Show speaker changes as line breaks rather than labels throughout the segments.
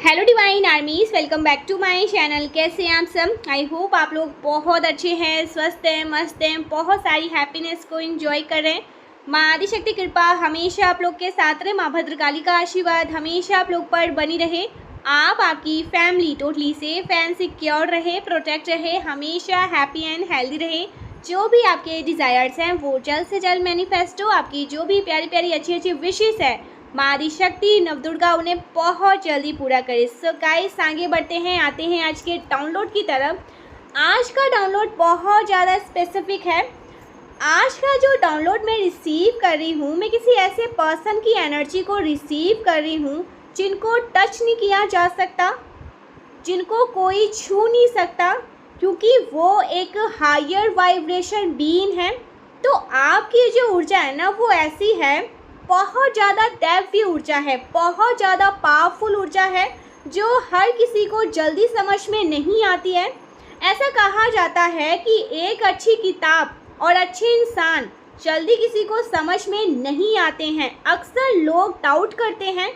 Hello divine armies, welcome back to my channel. कैसे हैं आप सब? आई होप आप लोग बहुत अच्छे हैं, स्वस्थ हैं, मस्त हैं, बहुत सारी हैप्पीनेस को एंजॉय कर रहे हैं। माँ आदिशक्ति कृपा हमेशा आप लोग के साथ रहे। माँ भद्रकाली का आशीर्वाद हमेशा आप लोग पर बनी रहे। आप आपकी family totally safe and secure रहे, प्रोटेक्ट रहे, हमेशा हैप्पी एंड हेल्दी रहे। जो भी आपके डिज़ायर्स हैं वो जल्द से जल्द मैनिफेस्ट हो। आपकी जो भी प्यारी प्यारी अच्छी अच्छी विशेस है माँ आदिशक्ति नवदुर्गा उन्हें बहुत जल्दी पूरा करे। सो गाइस, आगे बढ़ते हैं, आते हैं आज के डाउनलोड की तरफ। आज का डाउनलोड बहुत ज़्यादा स्पेसिफिक है। आज का जो डाउनलोड मैं रिसीव कर रही हूँ, मैं किसी ऐसे पर्सन की एनर्जी को रिसीव कर रही हूँ जिनको टच नहीं किया जा सकता, जिनको कोई छू नहीं सकता, क्योंकि वो एक हायर वाइब्रेशन बीइंग है। तो आपकी जो ऊर्जा है ना, वो ऐसी है, बहुत ज़्यादा दैवीय ऊर्जा है, बहुत ज़्यादा पावरफुल ऊर्जा है, जो हर किसी को जल्दी समझ में नहीं आती है। ऐसा कहा जाता है कि एक अच्छी किताब और अच्छे इंसान जल्दी किसी को समझ में नहीं आते हैं। अक्सर लोग डाउट करते हैं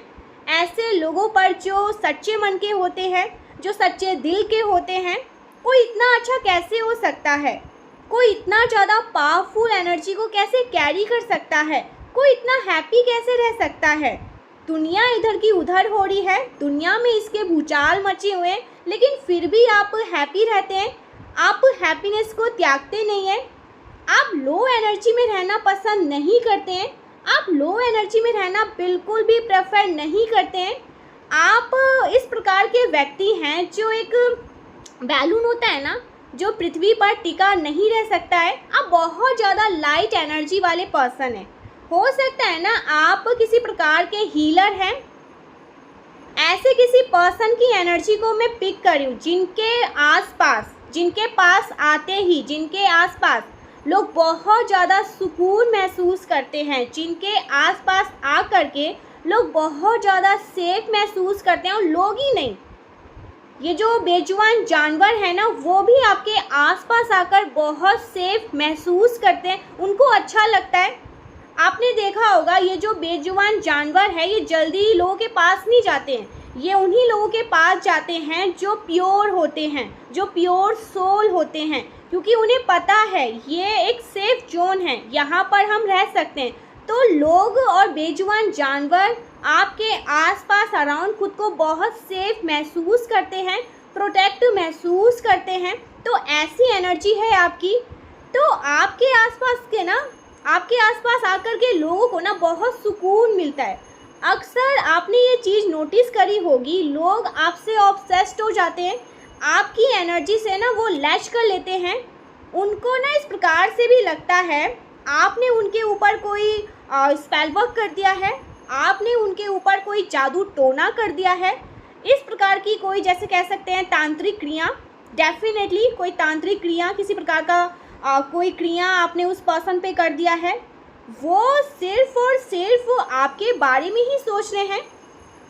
ऐसे लोगों पर जो सच्चे मन के होते हैं, जो सच्चे दिल के होते हैं। कोई इतना अच्छा कैसे हो सकता है? कोई इतना ज़्यादा पावरफुल एनर्जी को कैसे कैरी कर सकता है? कोई इतना हैप्पी कैसे रह सकता है? दुनिया इधर की उधर हो रही है, दुनिया में इसके भूचाल मचे हुए हैं, लेकिन फिर भी आप हैप्पी रहते हैं। आप हैप्पीनेस को त्यागते नहीं हैं। आप लो एनर्जी में रहना पसंद नहीं करते हैं। आप लो एनर्जी में रहना बिल्कुल भी प्रेफर नहीं करते हैं। आप इस प्रकार के व्यक्ति हैं जो एक बैलून होता है ना, जो पृथ्वी पर टिका नहीं रह सकता है। आप बहुत ज़्यादा लाइट एनर्जी वाले पर्सन हैं। हो सकता है ना आप किसी प्रकार के हीलर हैं। ऐसे किसी पर्सन की एनर्जी को मैं पिक कर रही हूँ जिनके आसपास, जिनके पास आते ही, जिनके आसपास लोग बहुत ज़्यादा सुकून महसूस करते हैं, जिनके आसपास आ कर के लोग बहुत ज़्यादा सेफ महसूस करते हैं। और लोग ही नहीं, ये जो बेजुबान जानवर है ना, वो भी आपके आसपास आकर बहुत सेफ महसूस करते हैं, उनको अच्छा लगता है। आपने देखा होगा, ये जो बेजुबान जानवर है ये जल्दी लोगों के पास नहीं जाते हैं। ये उन्हीं लोगों के पास जाते हैं जो प्योर होते हैं, जो प्योर सोल होते हैं, क्योंकि उन्हें पता है ये एक सेफ जोन है, यहाँ पर हम रह सकते हैं। तो लोग और बेजुबान जानवर आपके आसपास अराउंड खुद को बहुत सेफ महसूस करते हैं, प्रोटेक्ट महसूस करते हैं। तो ऐसी एनर्जी है आपकी। तो आपके आसपास के ना, आपके आसपास आकर के लोगों को ना बहुत सुकून मिलता है। अक्सर आपने ये चीज़ नोटिस करी होगी, लोग आपसे ऑब्सेस्ड हो जाते हैं, आपकी एनर्जी से ना वो लैच कर लेते हैं। उनको ना इस प्रकार से भी लगता है आपने उनके ऊपर कोई स्पेल वर्क कर दिया है, आपने उनके ऊपर कोई जादू टोना कर दिया है। इस प्रकार की कोई, जैसे कह सकते हैं, तांत्रिक क्रिया, डेफिनेटली कोई तांत्रिक क्रिया, किसी प्रकार का कोई क्रिया आपने उस पर्सन पे कर दिया है। वो सिर्फ और सिर्फ आपके बारे में ही सोच रहे हैं,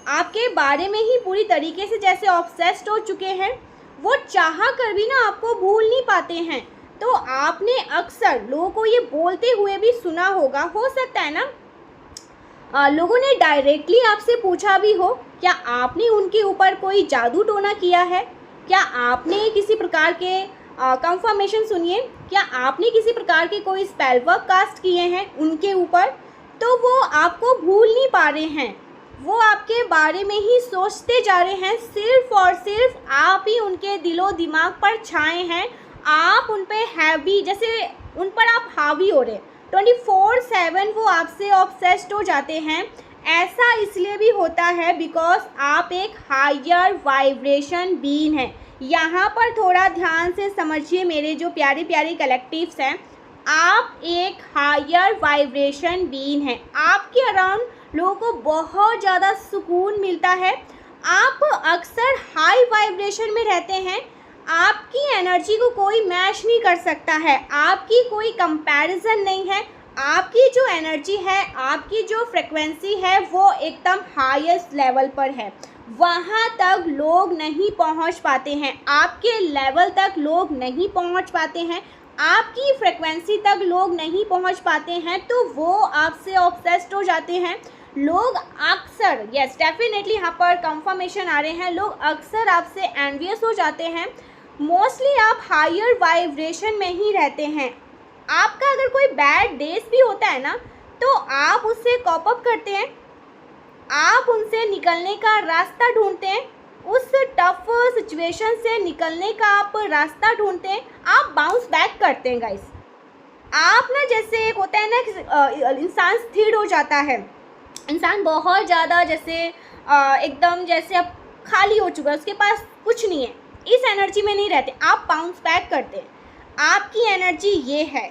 आपके बारे में ही पूरी तरीके से जैसे ऑब्सेस्ड हो चुके हैं। वो चाह कर भी ना आपको भूल नहीं पाते हैं। तो आपने अक्सर लोगों को ये बोलते हुए भी सुना होगा, हो सकता है ना लोगों ने डायरेक्टली आपसे पूछा भी हो, क्या आपने उनके ऊपर कोई जादू टोना किया है? क्या आपने किसी प्रकार के कंफर्मेशन सुनिए, क्या आपने किसी प्रकार के कोई स्पेल वर्क कास्ट किए हैं उनके ऊपर? तो वो आपको भूल नहीं पा रहे हैं, वो आपके बारे में ही सोचते जा रहे हैं। सिर्फ और सिर्फ आप ही उनके दिलो दिमाग पर छाए हैं। आप उन पे हैवी, जैसे उन पर आप हावी हो रहे हैं। 24/7 वो आपसे ऑब्सेस्ड हो जाते हैं। ऐसा इसलिए भी होता है बिकॉज आप एक हायर वाइब्रेशन बीइंग हैं। यहाँ पर थोड़ा ध्यान से समझिए मेरे जो प्यारे प्यारे कलेक्टिव्स हैं, आप एक हायर वाइब्रेशन बीइंग हैं। आपके अराउंड लोगों को बहुत ज़्यादा सुकून मिलता है। आप अक्सर हाई वाइब्रेशन में रहते हैं। आपकी एनर्जी को कोई मैच नहीं कर सकता है, आपकी कोई कंपैरिजन नहीं है। आपकी जो एनर्जी है, आपकी जो फ्रिक्वेंसी है, वो एकदम हाईएस्ट लेवल पर है। वहाँ तक लोग नहीं पहुँच पाते हैं, आपके लेवल तक लोग नहीं पहुँच पाते हैं, आपकी फ्रिक्वेंसी तक लोग नहीं पहुँच पाते हैं। तो वो आपसे ऑब्सेस्ड हो जाते हैं। लोग अक्सर, यस डेफिनेटली यहाँ पर कंफर्मेशन आ रहे हैं, लोग अक्सर आपसे एनवियस हो जाते हैं। मोस्टली आप हायर वाइब्रेशन में ही रहते हैं। आपका अगर कोई बैड डेज भी होता है ना, तो आप उससे कॉप अप करते हैं, आप उनसे निकलने का रास्ता ढूंढते हैं, उस टफ सिचुएशन से निकलने का आप रास्ता ढूंढते हैं, आप बाउंस बैक करते हैं गाइस। आप ना, जैसे एक होता है ना, इंसान स्थिर हो जाता है, इंसान बहुत ज़्यादा जैसे एकदम जैसे अब खाली हो चुका है, उसके पास कुछ नहीं है, इस एनर्जी में नहीं रहते, आप बाउंस बैक करते हैं। आपकी एनर्जी ये है,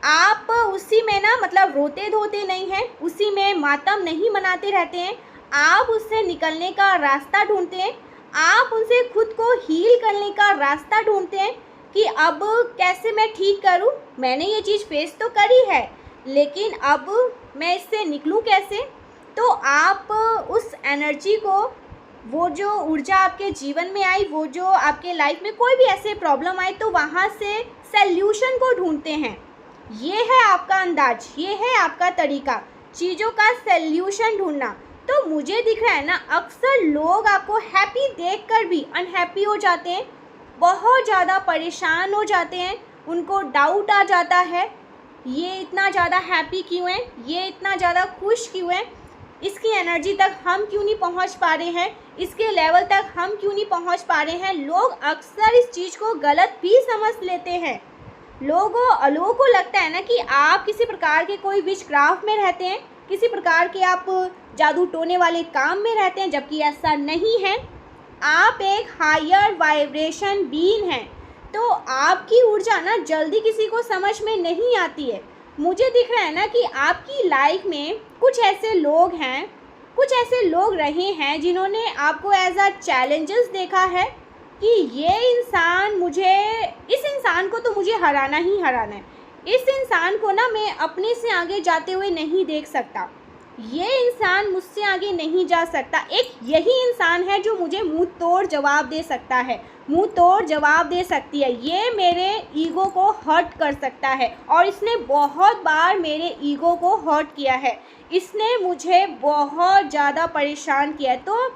आप उसी में ना मतलब रोते धोते नहीं हैं, उसी में मातम नहीं मनाते रहते हैं, आप उससे निकलने का रास्ता ढूंढते हैं, आप उनसे खुद को हील करने का रास्ता ढूंढते हैं कि अब कैसे मैं ठीक करूं, मैंने ये चीज़ फेस तो करी है, लेकिन अब मैं इससे निकलूं कैसे। तो आप उस एनर्जी को, वो जो ऊर्जा आपके जीवन में आई, वो जो आपके लाइफ में कोई भी ऐसे प्रॉब्लम आए, तो वहाँ से सल्यूशन को ढूंढते हैं। ये है आपका अंदाज, ये है आपका तरीका, चीज़ों का सल्यूशन ढूंढना। तो मुझे दिख रहा है ना, अक्सर लोग आपको हैप्पी देखकर भी अनहैप्पी हो जाते हैं, बहुत ज़्यादा परेशान हो जाते हैं, उनको डाउट आ जाता है, ये इतना ज़्यादा हैप्पी क्यों है, ये इतना ज़्यादा खुश क्यों है, इसकी एनर्जी तक हम क्यों नहीं पहुंच पा रहे हैं, इसके लेवल तक हम क्यों नहीं पहुंच पा रहे हैं। लोग अक्सर इस चीज़ को गलत भी समझ लेते हैं। लोगों को लगता है ना कि आप किसी प्रकार के कोई विच क्राफ्ट में रहते हैं, किसी प्रकार के आप जादू टोने वाले काम में रहते हैं, जबकि ऐसा नहीं है। आप एक हायर वाइब्रेशन बीइंग हैं, तो आपकी ऊर्जा ना जल्दी किसी को समझ में नहीं आती है। मुझे दिख रहा है ना कि आपकी लाइफ में कुछ ऐसे लोग हैं, कुछ ऐसे लोग रहे हैं जिन्होंने आपको एज अ चैलेंजेस देखा है कि ये इंसान मुझे, इस इंसान को तो मुझे हराना ही हराना है, इस इंसान को ना मैं अपने से आगे जाते हुए नहीं देख सकता, ये इंसान मुझसे आगे नहीं जा सकता। एक यही इंसान है जो मुझे मुंह तोड़ जवाब दे सकता है, मुंह तोड़ जवाब दे सकती है, ये मेरे ईगो को हर्ट कर सकता है, और इसने बहुत बार मेरे ईगो को हर्ट किया है, इसने मुझे बहुत ज़्यादा परेशान किया है। तो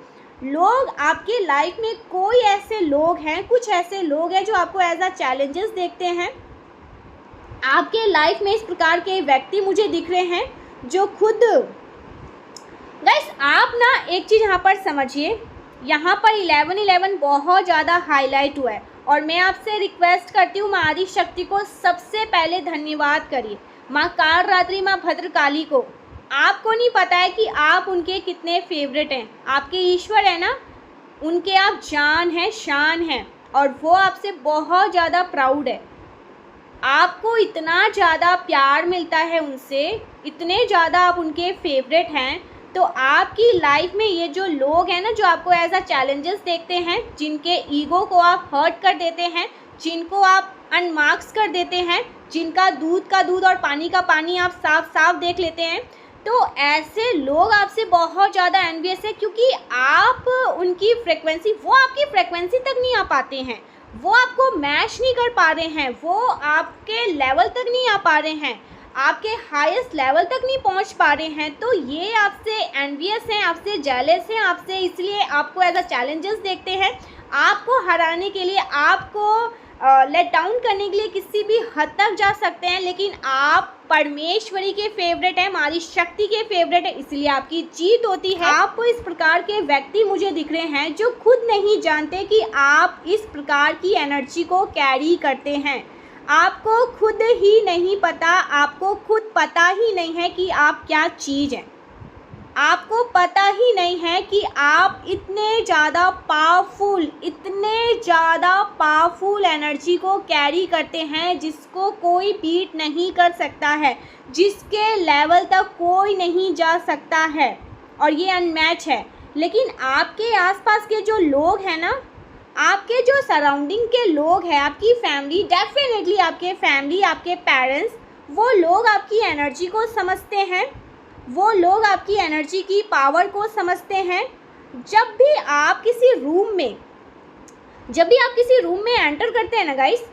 लोग आपके लाइफ में, कोई ऐसे लोग हैं, कुछ ऐसे लोग हैं जो आपको एज अ चैलेंजेस देखते हैं। आपके लाइफ में इस प्रकार के व्यक्ति मुझे दिख रहे हैं जो खुद, गाइस आप ना एक चीज़ यहाँ पर समझिए, यहाँ पर 11-11 बहुत ज़्यादा हाईलाइट हुआ है, और मैं आपसे रिक्वेस्ट करती हूँ, माँ आदि शक्ति को सबसे पहले धन्यवाद करिए, माँ कालरात्रि, माँ भद्रकाली को। आपको नहीं पता है कि आप उनके कितने फेवरेट हैं, आपके ईश्वर है ना, उनके आप जान हैं, शान हैं, और वो आपसे बहुत ज़्यादा प्राउड है। आपको इतना ज़्यादा प्यार मिलता है उनसे, इतने ज़्यादा आप उनके फेवरेट हैं। तो आपकी लाइफ में ये जो लोग हैं ना, जो आपको एज अ चैलेंजेस देखते हैं, जिनके ईगो को आप हर्ट कर देते हैं, जिनको आप अनमार्क्स कर देते हैं, जिनका दूध का दूध और पानी का पानी आप साफ साफ देख लेते हैं, तो ऐसे लोग आपसे बहुत ज़्यादा एनवियस है, क्योंकि आप उनकी फ्रिक्वेंसी, वो आपकी फ्रिक्वेंसी तक नहीं आ पाते हैं, वो आपको मैच नहीं कर पा रहे हैं, वो आपके लेवल तक नहीं आ पा रहे हैं, आपके हाईएस्ट लेवल तक नहीं पहुंच पा रहे हैं। तो ये आपसे एनवियस हैं, आपसे जेलस हैं, आपसे इसलिए आपको एज अ चैलेंजेस देखते हैं। आपको हराने के लिए, आपको लेट डाउन करने के लिए किसी भी हद तक जा सकते हैं, लेकिन आप परमेश्वरी के फेवरेट हैं, हमारी शक्ति के फेवरेट है, इसलिए आपकी जीत होती है। आप इस प्रकार के व्यक्ति मुझे दिख रहे हैं जो खुद नहीं जानते कि आप इस प्रकार की एनर्जी को कैरी करते हैं। आपको खुद ही नहीं पता, आपको खुद पता ही नहीं है कि आप क्या चीज़ हैं, आपको पता ही नहीं है कि आप इतने ज़्यादा पावरफुल, इतने ज़्यादा पावरफुल एनर्जी को कैरी करते हैं जिसको कोई बीट नहीं कर सकता है, जिसके लेवल तक कोई नहीं जा सकता है, और ये अनमैच है। लेकिन आपके आसपास के जो लोग हैं ना, आपके जो सराउंडिंग के लोग हैं, आपकी फैमिली, डेफिनेटली आपके फैमिली, आपके पेरेंट्स, वो लोग आपकी एनर्जी को समझते हैं, वो लोग आपकी एनर्जी की पावर को समझते हैं। जब भी आप किसी रूम में एंटर करते हैं ना गाइस,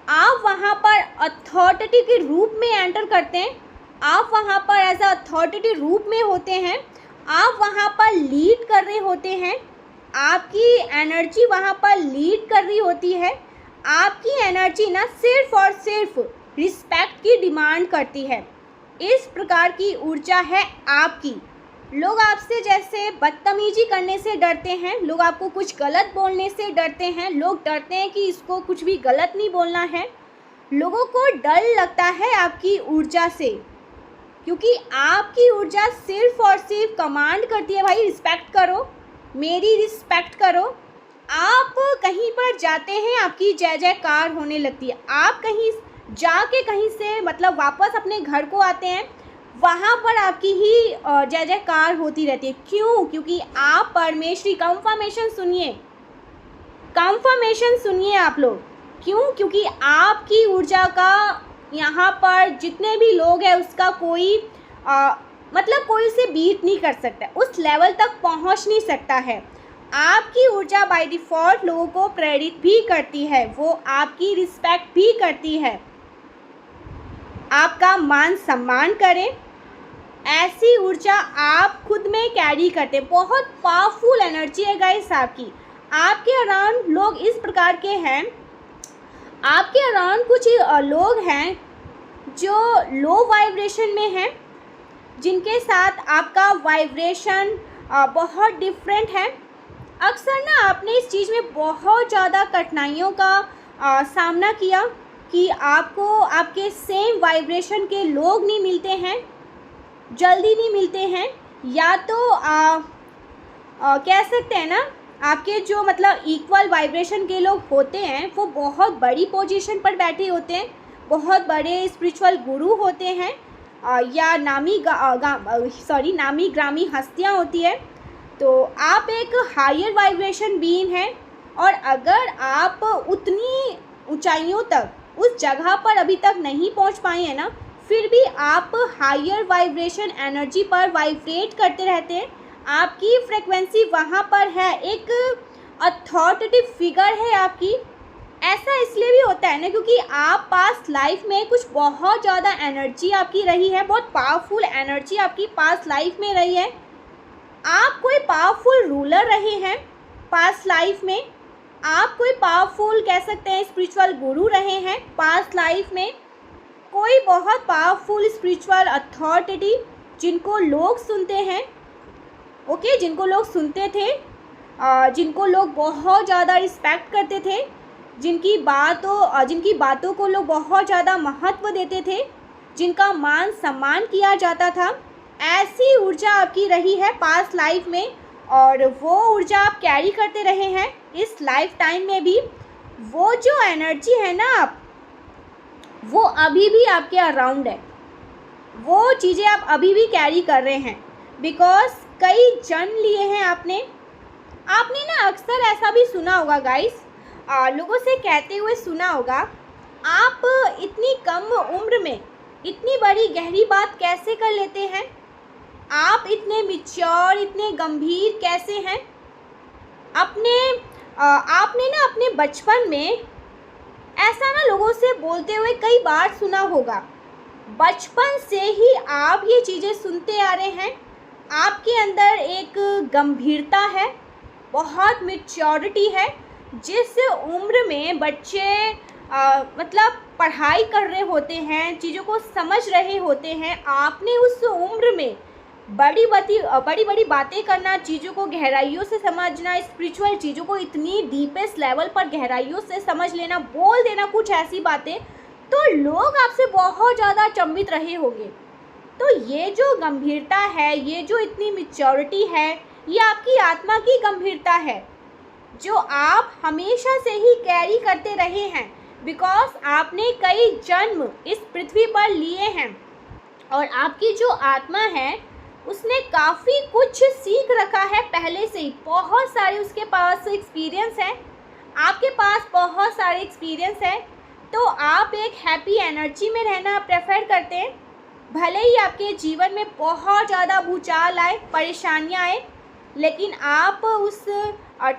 आप वहाँ पर अथॉरिटी के रूप में एंटर करते हैं, आप वहाँ पर एज अ अथॉरिटी रूप में होते हैं, आप वहाँ पर लीड कर रहे होते हैं, आपकी एनर्जी वहाँ पर लीड कर रही होती है। आपकी एनर्जी ना सिर्फ और सिर्फ रिस्पेक्ट की डिमांड करती है। इस प्रकार की ऊर्जा है आपकी। लोग आपसे जैसे बदतमीजी करने से डरते हैं, लोग आपको कुछ गलत बोलने से डरते हैं, लोग डरते हैं कि इसको कुछ भी गलत नहीं बोलना है। लोगों को डर लगता है आपकी ऊर्जा से, क्योंकि आपकी ऊर्जा सिर्फ और सिर्फ कमांड करती है, भाई रिस्पेक्ट करो, मेरी रिस्पेक्ट करो। आप कहीं पर जाते हैं, आपकी जय जयकार होने लगती है। आप कहीं जाके कहीं से मतलब वापस अपने घर को आते हैं, वहाँ पर आपकी ही जय जयकार होती रहती है। क्यों? क्योंकि आप परमेश्वरी, कंफर्मेशन सुनिए, कंफर्मेशन सुनिए आप लोग। क्यों? क्योंकि आपकी ऊर्जा का यहाँ पर जितने भी लोग हैं उसका कोई मतलब कोई उसे बीट नहीं कर सकता, उस लेवल तक पहुँच नहीं सकता है। आपकी ऊर्जा बाय डिफ़ॉल्ट लोगों को प्रेरित भी करती है, वो आपकी रिस्पेक्ट भी करती है, आपका मान सम्मान करें। ऐसी ऊर्जा आप खुद में कैरी करते हैं। बहुत पावरफुल एनर्जी है गाइस आपकी। आपके अराउंड लोग इस प्रकार के हैं, आपके अराउंड कुछ लोग हैं जो लो वाइब्रेशन में हैं, जिनके साथ आपका वाइब्रेशन बहुत डिफरेंट है। अक्सर ना आपने इस चीज़ में बहुत ज़्यादा कठिनाइयों का सामना किया कि आपको आपके सेम वाइब्रेशन के लोग नहीं मिलते हैं, जल्दी नहीं मिलते हैं, या तो कह सकते हैं ना आपके जो मतलब इक्वल वाइब्रेशन के लोग होते हैं वो बहुत बड़ी पोजीशन पर बैठे होते हैं, बहुत बड़े स्पिरिचुअल गुरु होते हैं, या नामी ग्रामी हस्तियाँ होती है। तो आप एक हायर वाइब्रेशन बीइंग हैं, और अगर आप उतनी ऊंचाइयों तक उस जगह पर अभी तक नहीं पहुंच पाए हैं ना, फिर भी आप हायर वाइब्रेशन एनर्जी पर वाइब्रेट करते रहते हैं। आपकी फ्रिक्वेंसी वहाँ पर है, एक अथॉरिटेटिव फिगर है आपकी। ऐसा इसलिए भी होता है ना क्योंकि आप पास्ट लाइफ में कुछ बहुत ज़्यादा एनर्जी आपकी रही है, बहुत पावरफुल एनर्जी आपकी पास्ट लाइफ में रही है। आप कोई पावरफुल रूलर रहे हैं पास्ट लाइफ में, आप कोई पावरफुल कह सकते हैं स्पिरिचुअल गुरु रहे हैं पास्ट लाइफ में, कोई बहुत पावरफुल स्पिरिचुअल अथॉरिटी जिनको लोग सुनते हैं, ओके, जिनको लोग सुनते थे, जिनको लोग बहुत ज़्यादा रिस्पेक्ट करते थे, जिनकी बातों को लोग बहुत ज़्यादा महत्व देते थे, जिनका मान सम्मान किया जाता था। ऐसी ऊर्जा आपकी रही है पास्ट लाइफ में, और वो ऊर्जा आप कैरी करते रहे हैं इस लाइफ टाइम में भी। वो जो एनर्जी है ना आप, वो अभी भी आपके अराउंड है, वो चीज़ें आप अभी भी कैरी कर रहे हैं, बिकॉज कई जन्म लिए हैं आपने ना। अक्सर ऐसा भी सुना होगा गाइस, लोगों से कहते हुए सुना होगा, आप इतनी कम उम्र में इतनी बड़ी गहरी बात कैसे कर लेते हैं, आप इतने मैच्योर, इतने गंभीर कैसे हैं। आपने ना अपने बचपन में ऐसा ना लोगों से बोलते हुए कई बार सुना होगा। बचपन से ही आप ये चीज़ें सुनते आ रहे हैं। आपके अंदर एक गंभीरता है, बहुत मैच्योरिटी है। जिस उम्र में बच्चे मतलब पढ़ाई कर रहे होते हैं, चीज़ों को समझ रहे होते हैं, आपने उस उम्र में बड़ी बड़ी बातें करना, चीज़ों को गहराइयों से समझना, स्पिरिचुअल चीज़ों को इतनी डीपेस्ट लेवल पर गहराइयों से समझ लेना, बोल देना कुछ ऐसी बातें, तो लोग आपसे बहुत ज़्यादा अचंभित रहे होंगे। तो ये जो गंभीरता है, ये जो इतनी मैच्योरिटी है, ये आपकी आत्मा की गंभीरता है, जो आप हमेशा से ही कैरी करते रहे हैं, बिकॉज आपने कई जन्म इस पृथ्वी पर लिए हैं, और आपकी जो आत्मा है उसने काफ़ी कुछ सीख रखा है पहले से ही। बहुत सारे उसके पास एक्सपीरियंस है, आपके पास बहुत सारे एक्सपीरियंस है। तो आप एक हैप्पी एनर्जी में रहना प्रेफर करते हैं। भले ही आपके जीवन में बहुत ज़्यादा भूचाल आए, परेशानियाँ आए, लेकिन आप उस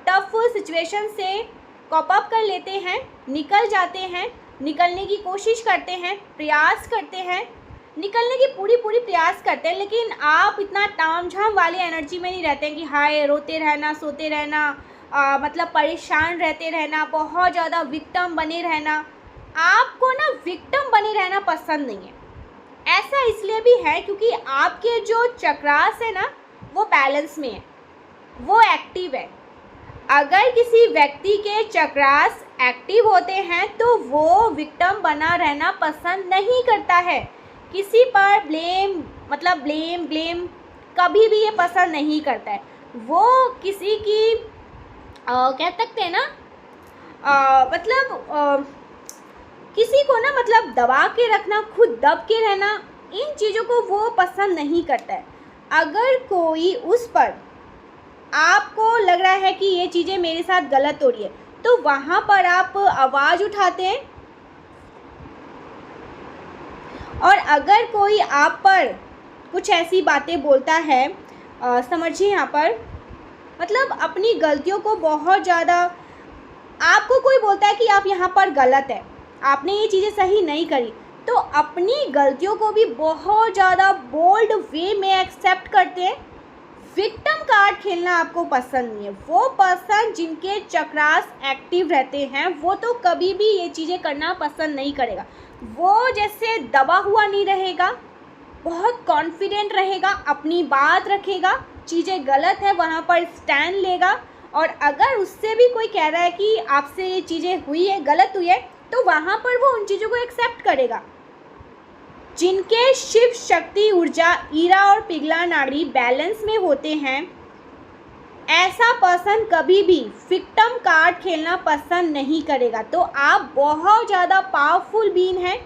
टफ सिचुएशन से कॉप अप कर लेते हैं, निकल जाते हैं, निकलने की कोशिश करते हैं, प्रयास करते हैं, निकलने की पूरी पूरी प्रयास करते हैं, लेकिन आप इतना तामझाम वाले एनर्जी में नहीं रहते हैं कि हाय रोते रहना, सोते रहना, मतलब परेशान रहते रहना, बहुत ज़्यादा विक्टिम बने रहना। आपको ना विक्टिम बने रहना पसंद नहीं है। ऐसा इसलिए भी है क्योंकि आपके जो चक्रास है ना वो बैलेंस में है, वो एक्टिव है। अगर किसी व्यक्ति के चक्रास एक्टिव होते हैं तो वो विक्टिम बना रहना पसंद नहीं करता है। किसी पर ब्लेम कभी भी ये पसंद नहीं करता है। वो किसी की कह सकते हैं ना किसी को ना दबा के रखना, खुद दब के रहना, इन चीज़ों को वो पसंद नहीं करता है। अगर कोई उस पर आपको लग रहा है कि ये चीज़ें मेरे साथ गलत हो रही है तो वहाँ पर आप आवाज़ उठाते हैं। और अगर कोई आप पर कुछ ऐसी बातें बोलता है, समझिए यहाँ पर अपनी गलतियों को बहुत ज़्यादा, आपको कोई बोलता है कि आप यहाँ पर गलत है, आपने ये चीज़ें सही नहीं करी, तो अपनी गलतियों को भी बहुत ज़्यादा बोल्ड वे में एक्सेप्ट करते हैं। विक्टिम कार्ड खेलना आपको पसंद नहीं है। वो पर्सन जिनके चक्रास एक्टिव रहते हैं वो तो कभी भी ये चीज़ें करना पसंद नहीं करेगा। वो जैसे दबा हुआ नहीं रहेगा, बहुत कॉन्फिडेंट रहेगा, अपनी बात रखेगा, चीज़ें गलत है वहाँ पर स्टैंड लेगा। और अगर उससे भी कोई कह रहा है कि आपसे ये चीज़ें हुई है, गलत हुई है, तो वहाँ पर वो उन चीज़ों को एक्सेप्ट करेगा। जिनके शिव शक्ति ऊर्जा ईरा और पिघला नाड़ी बैलेंस में होते हैं, ऐसा पर्सन कभी भी विक्टिम कार्ड खेलना पसंद नहीं करेगा। तो आप बहुत ज़्यादा पावरफुल बीइंग हैं,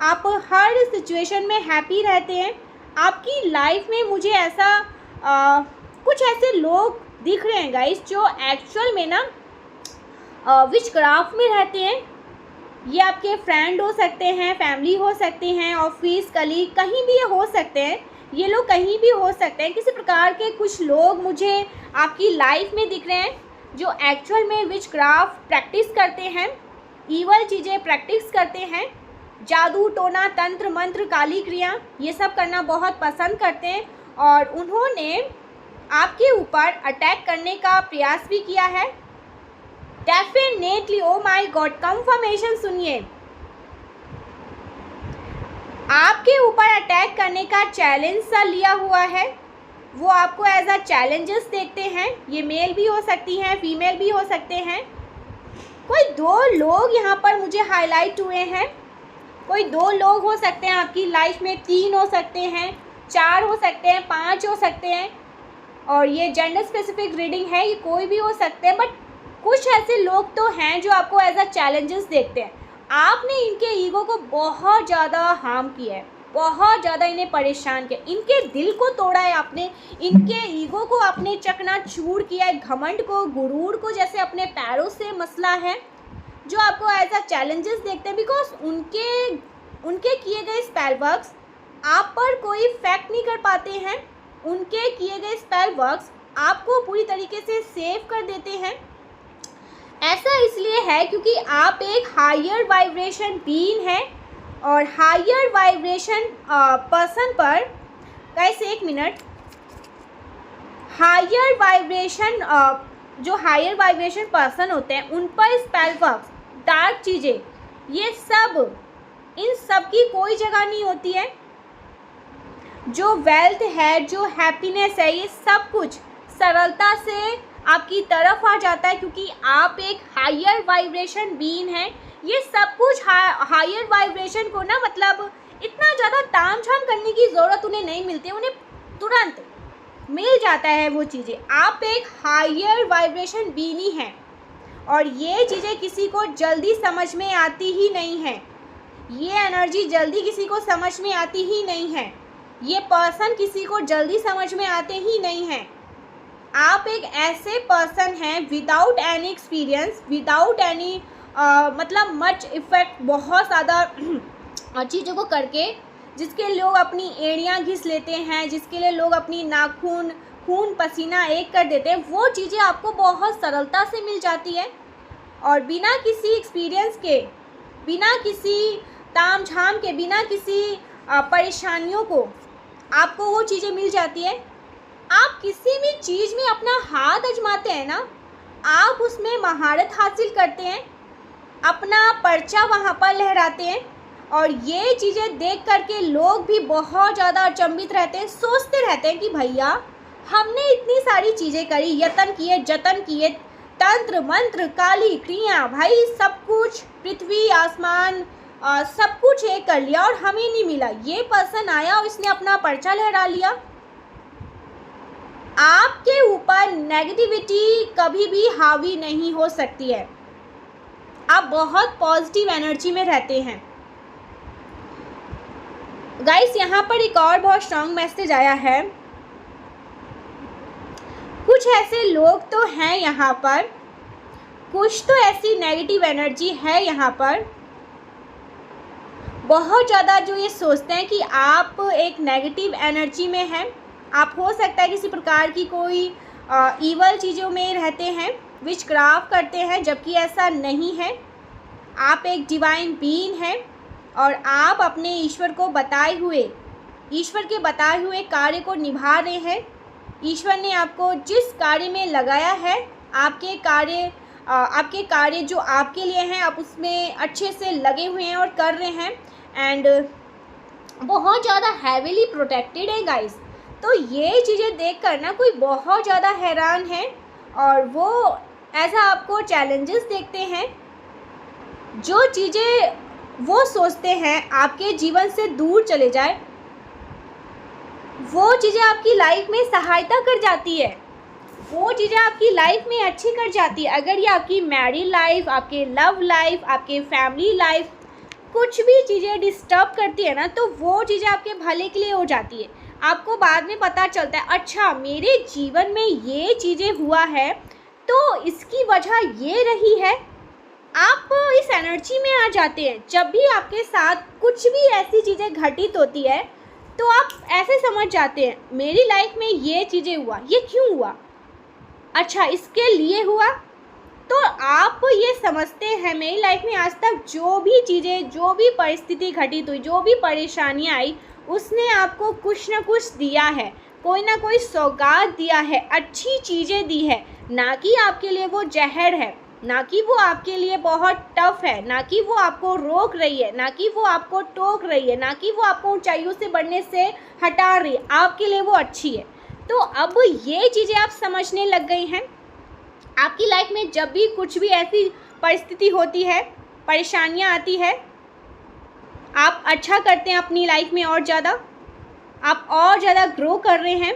आप हर सिचुएशन में हैप्पी रहते हैं। आपकी लाइफ में मुझे ऐसा कुछ ऐसे लोग दिख रहे हैं गाइस जो एक्चुअल में ना विचक्राफ्ट में रहते हैं। ये आपके फ्रेंड हो सकते हैं, फैमिली हो सकते हैं, ऑफिस कलीग, कहीं भी ये हो सकते हैं। ये लोग कहीं भी हो सकते हैं। किसी प्रकार के कुछ लोग मुझे आपकी लाइफ में दिख रहे हैं जो एक्चुअल में विचक्राफ्ट प्रैक्टिस करते हैं, ईवल चीज़ें प्रैक्टिस करते हैं, जादू टोना तंत्र मंत्र काली क्रिया ये सब करना बहुत पसंद करते हैं। और उन्होंने आपके ऊपर अटैक करने का प्रयास भी किया है। Definitely, O my God, confirmation सुनिए। आपके ऊपर अटैक करने का चैलेंज सा लिया हुआ है। वो आपको एज अ चैलेंजेस देखते हैं। ये मेल भी हो सकती हैं, फीमेल भी हो सकते हैं। कोई दो लोग यहाँ पर मुझे हाईलाइट हुए हैं। कोई दो लोग हो सकते हैं आपकी लाइफ में, 3 हो सकते हैं, 4 हो सकते हैं, 5 हो सकते हैं। और ये जेंडर स्पेसिफिक रीडिंग है, ये कोई भी हो सकते हैं। बट कुछ ऐसे लोग तो हैं जो आपको एज अ चैलेंजेस देखते हैं। आपने इनके ईगो को बहुत ज़्यादा हार्म किया है, बहुत ज़्यादा इन्हें परेशान किया, इनके दिल को तोड़ा है आपने, इनके ईगो को आपने चकनाचूर किया है, घमंड को, गुरूर को जैसे अपने पैरों से मसला है, जो आपको एज अ चैलेंजेस देखते हैं। बिकॉज उनके किए गए स्पेल वर्क्स आप पर कोई इफेक्ट नहीं कर पाते हैं। उनके किए गए स्पेल वर्क्स आपको पूरी तरीके से सेव कर देते हैं। ऐसा इसलिए है क्योंकि आप एक हायर वाइब्रेशन बीइंग है और हायर वाइब्रेशन पर्सन पर, गाइस एक मिनट, हायर वाइब्रेशन जो हायर वाइब्रेशन पर्सन होते हैं उन पर स्पेल वर्क्स, डार्क चीज़ें, ये सब, इन सब की कोई जगह नहीं होती है। जो वेल्थ है, जो हैप्पीनेस है, ये सब कुछ सरलता से आपकी तरफ आ जाता है क्योंकि आप एक हायर वाइब्रेशन बीइंग हैं। ये सब कुछ हायर वाइब्रेशन को ना इतना ज़्यादा तामझाम करने की ज़रूरत उन्हें नहीं मिलती, उन्हें तुरंत मिल जाता है वो चीज़ें। आप एक हायर वाइब्रेशन बीइंग ही हैं और ये चीज़ें किसी को जल्दी समझ में आती ही नहीं है। ये एनर्जी जल्दी किसी को समझ में आती ही नहीं है। ये पर्सन किसी को जल्दी समझ में आते ही नहीं हैं। आप एक ऐसे पर्सन हैं without any experience, without any much effect, बहुत ज़्यादा चीज़ों को करके, जिसके लोग अपनी एड़ियाँ घिस लेते हैं, जिसके लिए लोग अपनी नाखून, खून पसीना एक कर देते हैं, वो चीज़ें आपको बहुत सरलता से मिल जाती है। और बिना किसी एक्सपीरियंस के, बिना किसी तामझाम के, बिना किसी परेशानियों को आपको वो चीज़ें मिल जाती है। आप किसी भी चीज़ में अपना हाथ आजमाते हैं ना, आप उसमें महारत हासिल करते हैं, अपना पर्चा वहाँ पर लहराते हैं, और ये चीज़ें देख करके लोग भी बहुत ज़्यादा अचंभित रहते हैं, सोचते रहते हैं कि भैया हमने इतनी सारी चीज़ें करी, यत्न किए, जतन किए, तंत्र मंत्र काली क्रिया, भाई सब कुछ, पृथ्वी आसमान सब कुछ ये कर लिया और हमें नहीं मिला। ये पर्सन आया और इसने अपना पर्चा लहरा लिया। आपके ऊपर नेगेटिविटी कभी भी हावी नहीं हो सकती है। आप बहुत पॉजिटिव एनर्जी में रहते हैं। गाइस, यहाँ पर एक और बहुत स्ट्रांग मैसेज आया है। कुछ ऐसे लोग तो हैं यहाँ पर, कुछ तो ऐसी नेगेटिव एनर्जी है यहाँ पर, बहुत ज़्यादा, जो ये सोचते हैं कि आप एक नेगेटिव एनर्जी में हैं। आप हो सकता है किसी प्रकार की कोई ईवल चीज़ों में रहते हैं, विचक्राफ्ट करते हैं, जबकि ऐसा नहीं है। आप एक डिवाइन बीइंग हैं और आप अपने ईश्वर के बताए हुए कार्य को निभा रहे हैं। ईश्वर ने आपको जिस कार्य में लगाया है, आपके कार्य जो आपके लिए हैं, आप उसमें अच्छे से लगे हुए हैं और कर रहे हैं, एंड बहुत ज़्यादा हैवीली प्रोटेक्टेड है गाइस। तो ये चीज़ें देख कर ना कोई बहुत ज़्यादा हैरान है, और वो ऐसा आपको चैलेंजेस देखते हैं। जो चीज़ें वो सोचते हैं आपके जीवन से दूर चले जाए, वो चीज़ें आपकी लाइफ में सहायता कर जाती है, वो चीज़ें आपकी लाइफ में अच्छी कर जाती है। अगर ये आपकी मैरिड लाइफ, आपके लव लाइफ, आपके फैमिली लाइफ, कुछ भी चीज़ें डिस्टर्ब करती है ना, तो वो चीज़ें आपके भले के लिए हो जाती है। आपको बाद में पता चलता है, अच्छा मेरे जीवन में ये चीज़ें हुआ है तो इसकी वजह ये रही है। आप इस एनर्जी में आ जाते हैं। जब भी आपके साथ कुछ भी ऐसी चीज़ें घटित होती है तो आप ऐसे समझ जाते हैं, मेरी लाइफ में ये चीज़ें हुआ, ये क्यों हुआ, अच्छा इसके लिए हुआ। तो आप ये समझते हैं मेरी लाइफ में आज तक जो भी चीज़ें, जो भी परिस्थिति घटित हुई, जो भी परेशानियाँ आई, उसने आपको कुछ ना कुछ दिया है, कोई ना कोई सौगात दिया है, अच्छी चीज़ें दी है। ना कि आपके लिए वो जहर है, ना कि वो आपके लिए बहुत टफ है, ना कि वो आपको रोक रही है, ना कि वो आपको टोक रही है, ना कि वो आपको ऊंचाइयों से बढ़ने से हटा रही है, आपके लिए वो अच्छी है। तो अब ये चीज़ें आप समझने लग गई हैं। आपकी लाइफ में जब भी कुछ भी ऐसी परिस्थिति होती है, परेशानियाँ आती है, आप अच्छा करते हैं अपनी लाइफ में, और ज़्यादा आप और ज़्यादा ग्रो कर रहे हैं,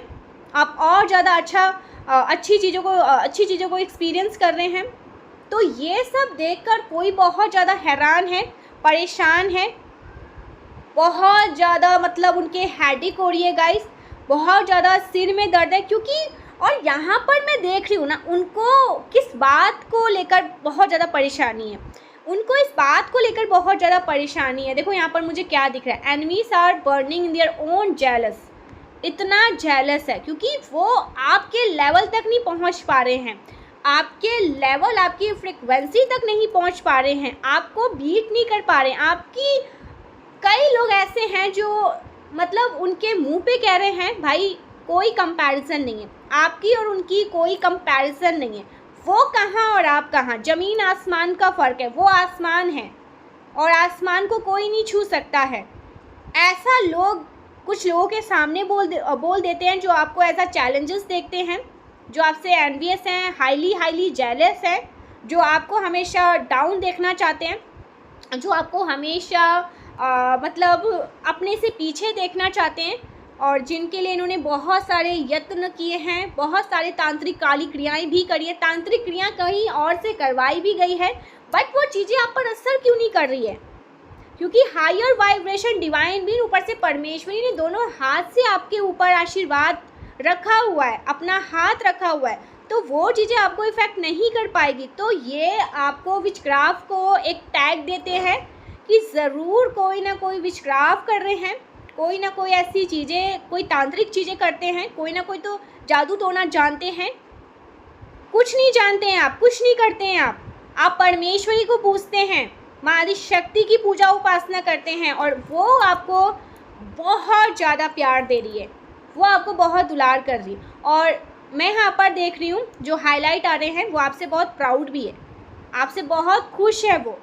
आप और ज़्यादा अच्छी चीज़ों को एक्सपीरियंस कर रहे हैं। तो ये सब देखकर कोई बहुत ज़्यादा हैरान है, परेशान है, बहुत ज़्यादा मतलब उनके हेडेक हो रही है गाइस, बहुत ज़्यादा सिर में दर्द है। क्योंकि और यहाँ पर मैं देख रही हूँ ना, उनको किस बात को लेकर बहुत ज़्यादा परेशानी है, उनको इस बात को लेकर बहुत ज़्यादा परेशानी है। देखो यहाँ पर मुझे क्या दिख रहा है, enemies are burning in their own jealous. इतना जेलस है क्योंकि वो आपके लेवल तक नहीं पहुँच पा रहे हैं, आपके लेवल, आपकी फ्रिक्वेंसी तक नहीं पहुँच पा रहे हैं, आपको बीट नहीं कर पा रहे हैं। आपकी कई लोग ऐसे हैं जो मतलब उनके मुंह पे कह रहे हैं भाई कोई कंपैरिजन नहीं है, आपकी और उनकी कोई कंपैरिजन नहीं है, वो कहाँ और आप कहाँ, ज़मीन आसमान का फ़र्क है। वो आसमान है और आसमान को कोई नहीं छू सकता है। ऐसा लोग कुछ लोगों के सामने बोल देते हैं जो आपको ऐसा चैलेंजेस देखते हैं, जो आपसे एनवियस हैं, हाईली जेलस हैं, जो आपको हमेशा डाउन देखना चाहते हैं, जो आपको हमेशा मतलब अपने से पीछे देखना चाहते हैं, और जिनके लिए इन्होंने बहुत सारे यत्न किए हैं, बहुत सारे तांत्रिक काली क्रियाएं भी करी है, तांत्रिक क्रिया कहीं और से करवाई भी गई है, बट वो चीज़ें आप पर असर क्यों नहीं कर रही है? क्योंकि हायर वाइब्रेशन डिवाइन बीइंग, ऊपर से परमेश्वरी ने दोनों हाथ से आपके ऊपर आशीर्वाद रखा हुआ है, अपना हाथ रखा हुआ है, तो वो चीज़ें आपको इफ़ेक्ट नहीं कर पाएगी। तो ये आपको विचक्राफ्ट को एक टैग देते हैं कि ज़रूर कोई ना कोई विचक्राफ्ट कर रहे हैं, कोई ना कोई ऐसी चीज़ें, कोई तांत्रिक चीज़ें करते हैं, कोई ना कोई तो जादू टोना जानते हैं। कुछ नहीं जानते हैं आप, कुछ नहीं करते हैं आप परमेश्वरी को पूजते हैं, माँ आदि शक्ति की पूजा उपासना करते हैं, और वो आपको बहुत ज़्यादा प्यार दे रही है, वो आपको बहुत दुलार कर रही है। और मैं यहाँ पर देख रही हूँ जो हाईलाइट आ रहे हैं वो आपसे बहुत प्राउड भी है, आपसे बहुत खुश है, वो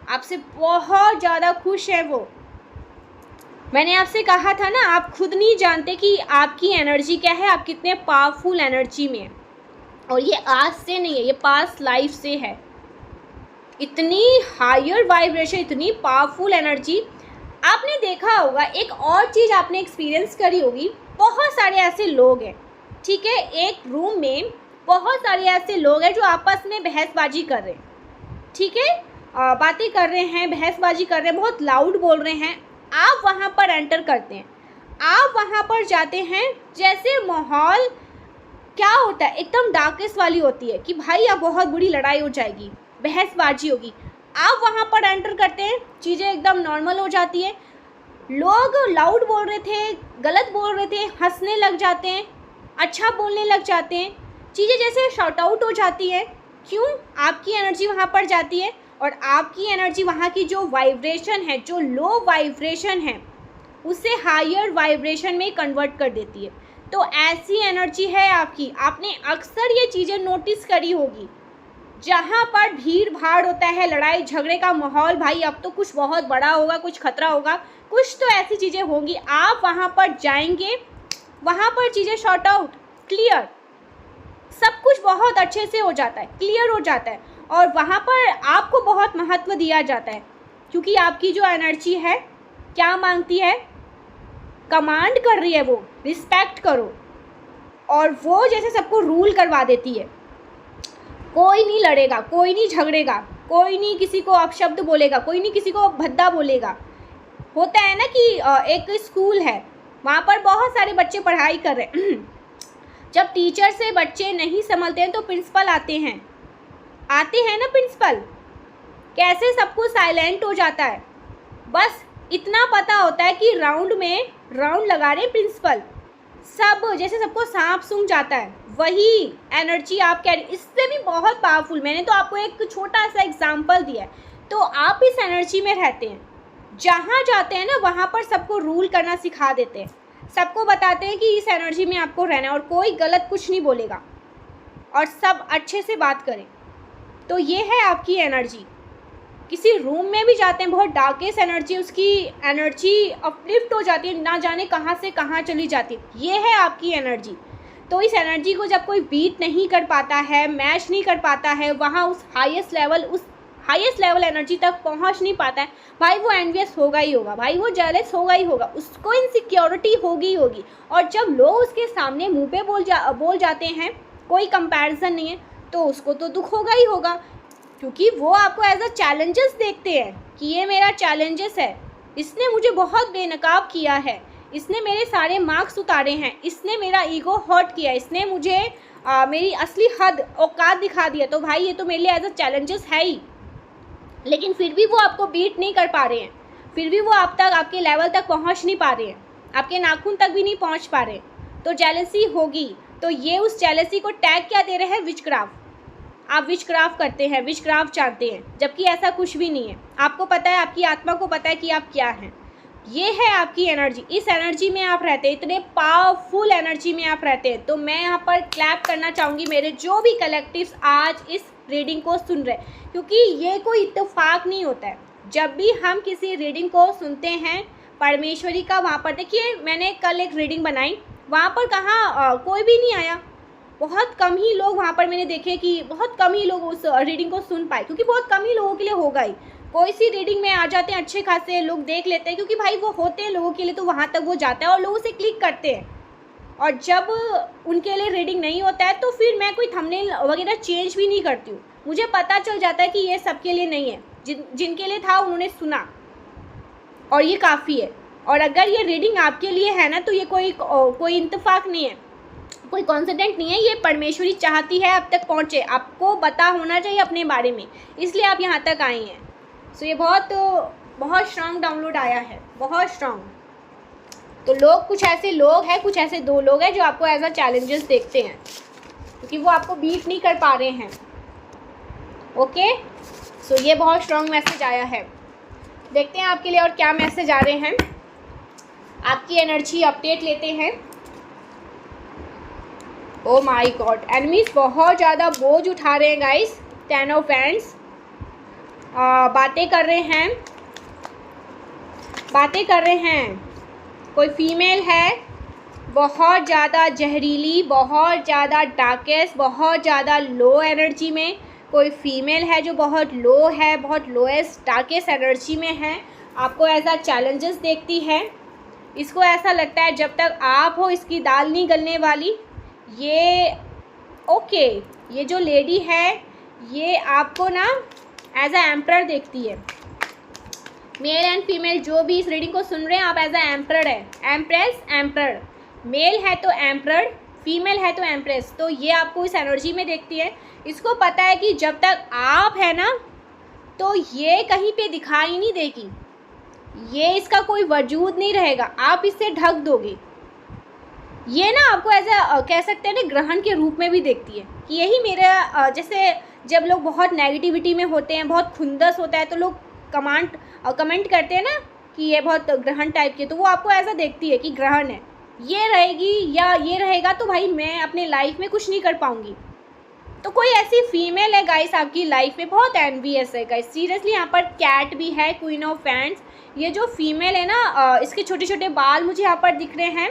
आपसे बहुत ज़्यादा खुश है। वो मैंने आपसे कहा था ना, आप खुद नहीं जानते कि आपकी एनर्जी क्या है, आप कितने पावरफुल एनर्जी में हैं। और ये आज से नहीं है, ये पास्ट लाइफ से है। इतनी हायर वाइब्रेशन, इतनी पावरफुल एनर्जी। आपने देखा होगा, एक और चीज़ आपने एक्सपीरियंस करी होगी, बहुत सारे ऐसे लोग हैं, ठीक है, एक रूम में बहुत सारे ऐसे लोग हैं जो आपस में बहसबाजी कर रहे हैं, ठीक है, बातें कर रहे हैं, बहसबाजी कर रहे हैं, बहुत लाउड बोल रहे हैं। आप वहाँ पर एंटर करते हैं, आप वहाँ पर जाते हैं, जैसे माहौल क्या होता है, एकदम डार्केस्ट वाली होती है कि भाई अब बहुत बुरी लड़ाई हो जाएगी, बहसबाजी होगी। आप वहाँ पर एंटर करते हैं, चीज़ें एकदम नॉर्मल हो जाती है। लोग लाउड बोल रहे थे, गलत बोल रहे थे, हंसने लग जाते हैं, अच्छा बोलने लग जाते हैं, चीज़ें जैसे शॉर्ट आउट हो जाती है। क्यों? आपकी एनर्जी वहाँ पर जाती है और आपकी एनर्जी वहाँ की जो वाइब्रेशन है, जो लो वाइब्रेशन है, उसे हायर वाइब्रेशन में कन्वर्ट कर देती है। तो ऐसी एनर्जी है आपकी। आपने अक्सर ये चीज़ें नोटिस करी होगी, जहाँ पर भीड़ भाड़ होता है, लड़ाई झगड़े का माहौल, भाई अब तो कुछ बहुत बड़ा होगा, कुछ खतरा होगा, कुछ तो ऐसी चीज़ें होंगी। आप वहाँ पर जाएंगे, वहाँ पर चीज़ें शॉर्ट आउट, क्लियर, सब कुछ बहुत अच्छे से हो जाता है, क्लियर हो जाता है। और वहाँ पर आपको बहुत महत्व दिया जाता है, क्योंकि आपकी जो एनर्जी है क्या मांगती है, कमांड कर रही है, वो रिस्पेक्ट करो। और वो जैसे सबको रूल करवा देती है। कोई नहीं लड़ेगा, कोई नहीं झगड़ेगा, कोई नहीं किसी को अपशब्द बोलेगा, कोई नहीं किसी को भद्दा बोलेगा। होता है ना कि एक स्कूल है, वहाँ पर बहुत सारे बच्चे पढ़ाई कर रहे हैं जब टीचर से बच्चे नहीं संभलते हैं तो प्रिंसिपल आते हैं ना प्रिंसिपल, कैसे सब कुछ साइलेंट हो जाता है। बस इतना पता होता है कि राउंड में राउंड लगा रहे प्रिंसिपल, सब जैसे सबको सांप सूंघ जाता है। वही एनर्जी आप कैरी, इससे भी बहुत पावरफुल। मैंने तो आपको एक छोटा सा एग्जांपल दिया है। तो आप इस एनर्जी में रहते हैं, जहाँ जाते हैं ना वहाँ पर सबको रूल करना सिखा देते हैं, सबको बताते हैं कि इस एनर्जी में आपको रहना है और कोई गलत कुछ नहीं बोलेगा और सब अच्छे से बात करें। तो ये है आपकी एनर्जी। किसी रूम में भी जाते हैं, बहुत डार्केस्ट एनर्जी, उसकी एनर्जी अपलिफ्ट हो जाती है, ना जाने कहाँ से कहाँ चली जाती है। ये है आपकी एनर्जी। तो इस एनर्जी को जब कोई बीट नहीं कर पाता है, मैच नहीं कर पाता है, वहाँ उस हाईएस्ट लेवल एनर्जी तक पहुँच नहीं पाता है, भाई वो एनवियस होगा ही होगा, भाई वो जेलस होगा ही होगा, उसको इनसिक्योरिटी होगी होगी। और जब लोग उसके सामने मुँह पे बोल जाते हैं, कोई कंपैरिजन नहीं है, तो उसको तो दुख होगा ही होगा, क्योंकि वो आपको एज अ चैलेंजेस देखते हैं कि ये मेरा चैलेंजेस है, इसने मुझे बहुत बेनकाब किया है, इसने मेरे सारे मार्क्स उतारे हैं, इसने मेरा ईगो हर्ट किया, इसने मुझे मेरी असली हद औकात दिखा दिया। तो भाई ये तो मेरे लिए एज अ चैलेंजेस है ही। लेकिन फिर भी वो आपको बीट नहीं कर पा रहे हैं, फिर भी वो आपके लेवल तक पहुंच नहीं पा रहे हैं, आपके नाखून तक भी नहीं पहुंच पा रहे, तो जेलसी होगी। तो ये उस जेलसी को टैग क्या दे रहे हैं, विचक्राफ्ट। आप विचक्राफ्ट करते हैं, विचक्राफ्ट चाहते हैं, जबकि ऐसा कुछ भी नहीं है। आपको पता है, आपकी आत्मा को पता है कि आप क्या हैं। ये है आपकी एनर्जी। इस एनर्जी में आप रहते हैं, इतने पावरफुल एनर्जी में आप रहते हैं। तो मैं यहाँ पर क्लैप करना चाहूँगी मेरे जो भी कलेक्टिव्स आज इस रीडिंग को सुन रहे हैं, क्योंकि ये कोई इत्तेफाक नहीं होता है। जब भी हम किसी रीडिंग को सुनते हैं परमेश्वरी का, वहाँ पर देखिए मैंने कल एक रीडिंग बनाई, वहाँ पर कहाँ कोई भी नहीं आया, बहुत कम ही लोग वहाँ पर मैंने देखे कि बहुत कम ही लोग उस रीडिंग को सुन पाए, क्योंकि बहुत कम ही लोगों के लिए होगा ही। कोई सी रीडिंग में आ जाते हैं, अच्छे खासे लोग देख लेते हैं, क्योंकि भाई वो होते हैं लोगों के लिए, तो वहाँ तक वो जाता है और लोग उसे क्लिक करते हैं। और जब उनके लिए रीडिंग नहीं होता है तो फिर मैं कोई थंबनेल वगैरह चेंज भी नहीं करती हूँ। मुझे पता चल जाता है कि ये सबके लिए नहीं है, जिनके लिए था उन्होंने सुना और ये काफ़ी है। और अगर ये रीडिंग आपके लिए है ना, तो ये कोई इत्तेफाक नहीं है, कोई कॉन्सिडेंट नहीं है, ये परमेश्वरी चाहती है अब तक पहुँचे, आपको पता होना चाहिए अपने बारे में, इसलिए आप यहाँ तक आई हैं। सो ये बहुत स्ट्रांग डाउनलोड आया है, बहुत स्ट्रांग। तो लोग, कुछ ऐसे लोग हैं, कुछ ऐसे 2 लोग हैं जो आपको एज अ चैलेंजेस देखते हैं, क्योंकि वो आपको बीट नहीं कर पा रहे हैं। ओके, सो ये बहुत स्ट्रांग मैसेज आया है। देखते हैं आपके लिए और क्या मैसेज आ रहे हैं। आपकी एनर्जी अपडेट लेते हैं। ओ माय गॉड, एनिमीज बहुत ज़्यादा बोझ उठा रहे हैं गाइस। 10 ऑफ वैंड्स, बातें कर रहे हैं। कोई फीमेल है बहुत ज़्यादा जहरीली, बहुत ज़्यादा डार्केस्ट, बहुत ज़्यादा लो एनर्जी में। कोई फीमेल है जो बहुत लो है, बहुत लोएस्ट डार्केस्ट एनर्जी में है। आपको ऐसा चैलेंजेस देखती है। इसको ऐसा लगता है जब तक आप हो इसकी दाल नहीं गलने वाली। ये ओके, ये जो लेडी है ये आपको ना एज अ एम्परर देखती है। मेल एंड फीमेल जो भी इस रीडिंग को सुन रहे हैं, आप एज अ एम्परर है, एम्प्रेस, एम्परर। मेल है तो एम्परर, फीमेल है तो एम्प्रेस। तो ये आपको इस एनर्जी में देखती है। इसको पता है कि जब तक आप है ना तो ये कहीं पे दिखाई नहीं देगी, ये इसका कोई वजूद नहीं रहेगा, आप इससे ढक दोगे। ये ना आपको ऐसा कह सकते हैं ना ग्रहण के रूप में भी देखती है कि यही मेरा जैसे जब लोग बहुत नेगेटिविटी में होते हैं, बहुत खुंदस होता है, तो लोग कमेंट करते हैं ना कि ये बहुत ग्रहण टाइप के, तो वो आपको ऐसा देखती है कि ग्रहण है, ये रहेगी या ये रहेगा तो भाई मैं अपने लाइफ में कुछ नहीं कर पाऊँगी। तो कोई ऐसी फीमेल है गाइस आपकी लाइफ में, बहुत एनवियस है गाइस सीरियसली। यहाँ पर कैट भी है, क्वीन ऑफ वैंड्स। ये जो फीमेल है ना इसके छोटे छोटे बाल मुझे यहाँ पर दिख रहे हैं।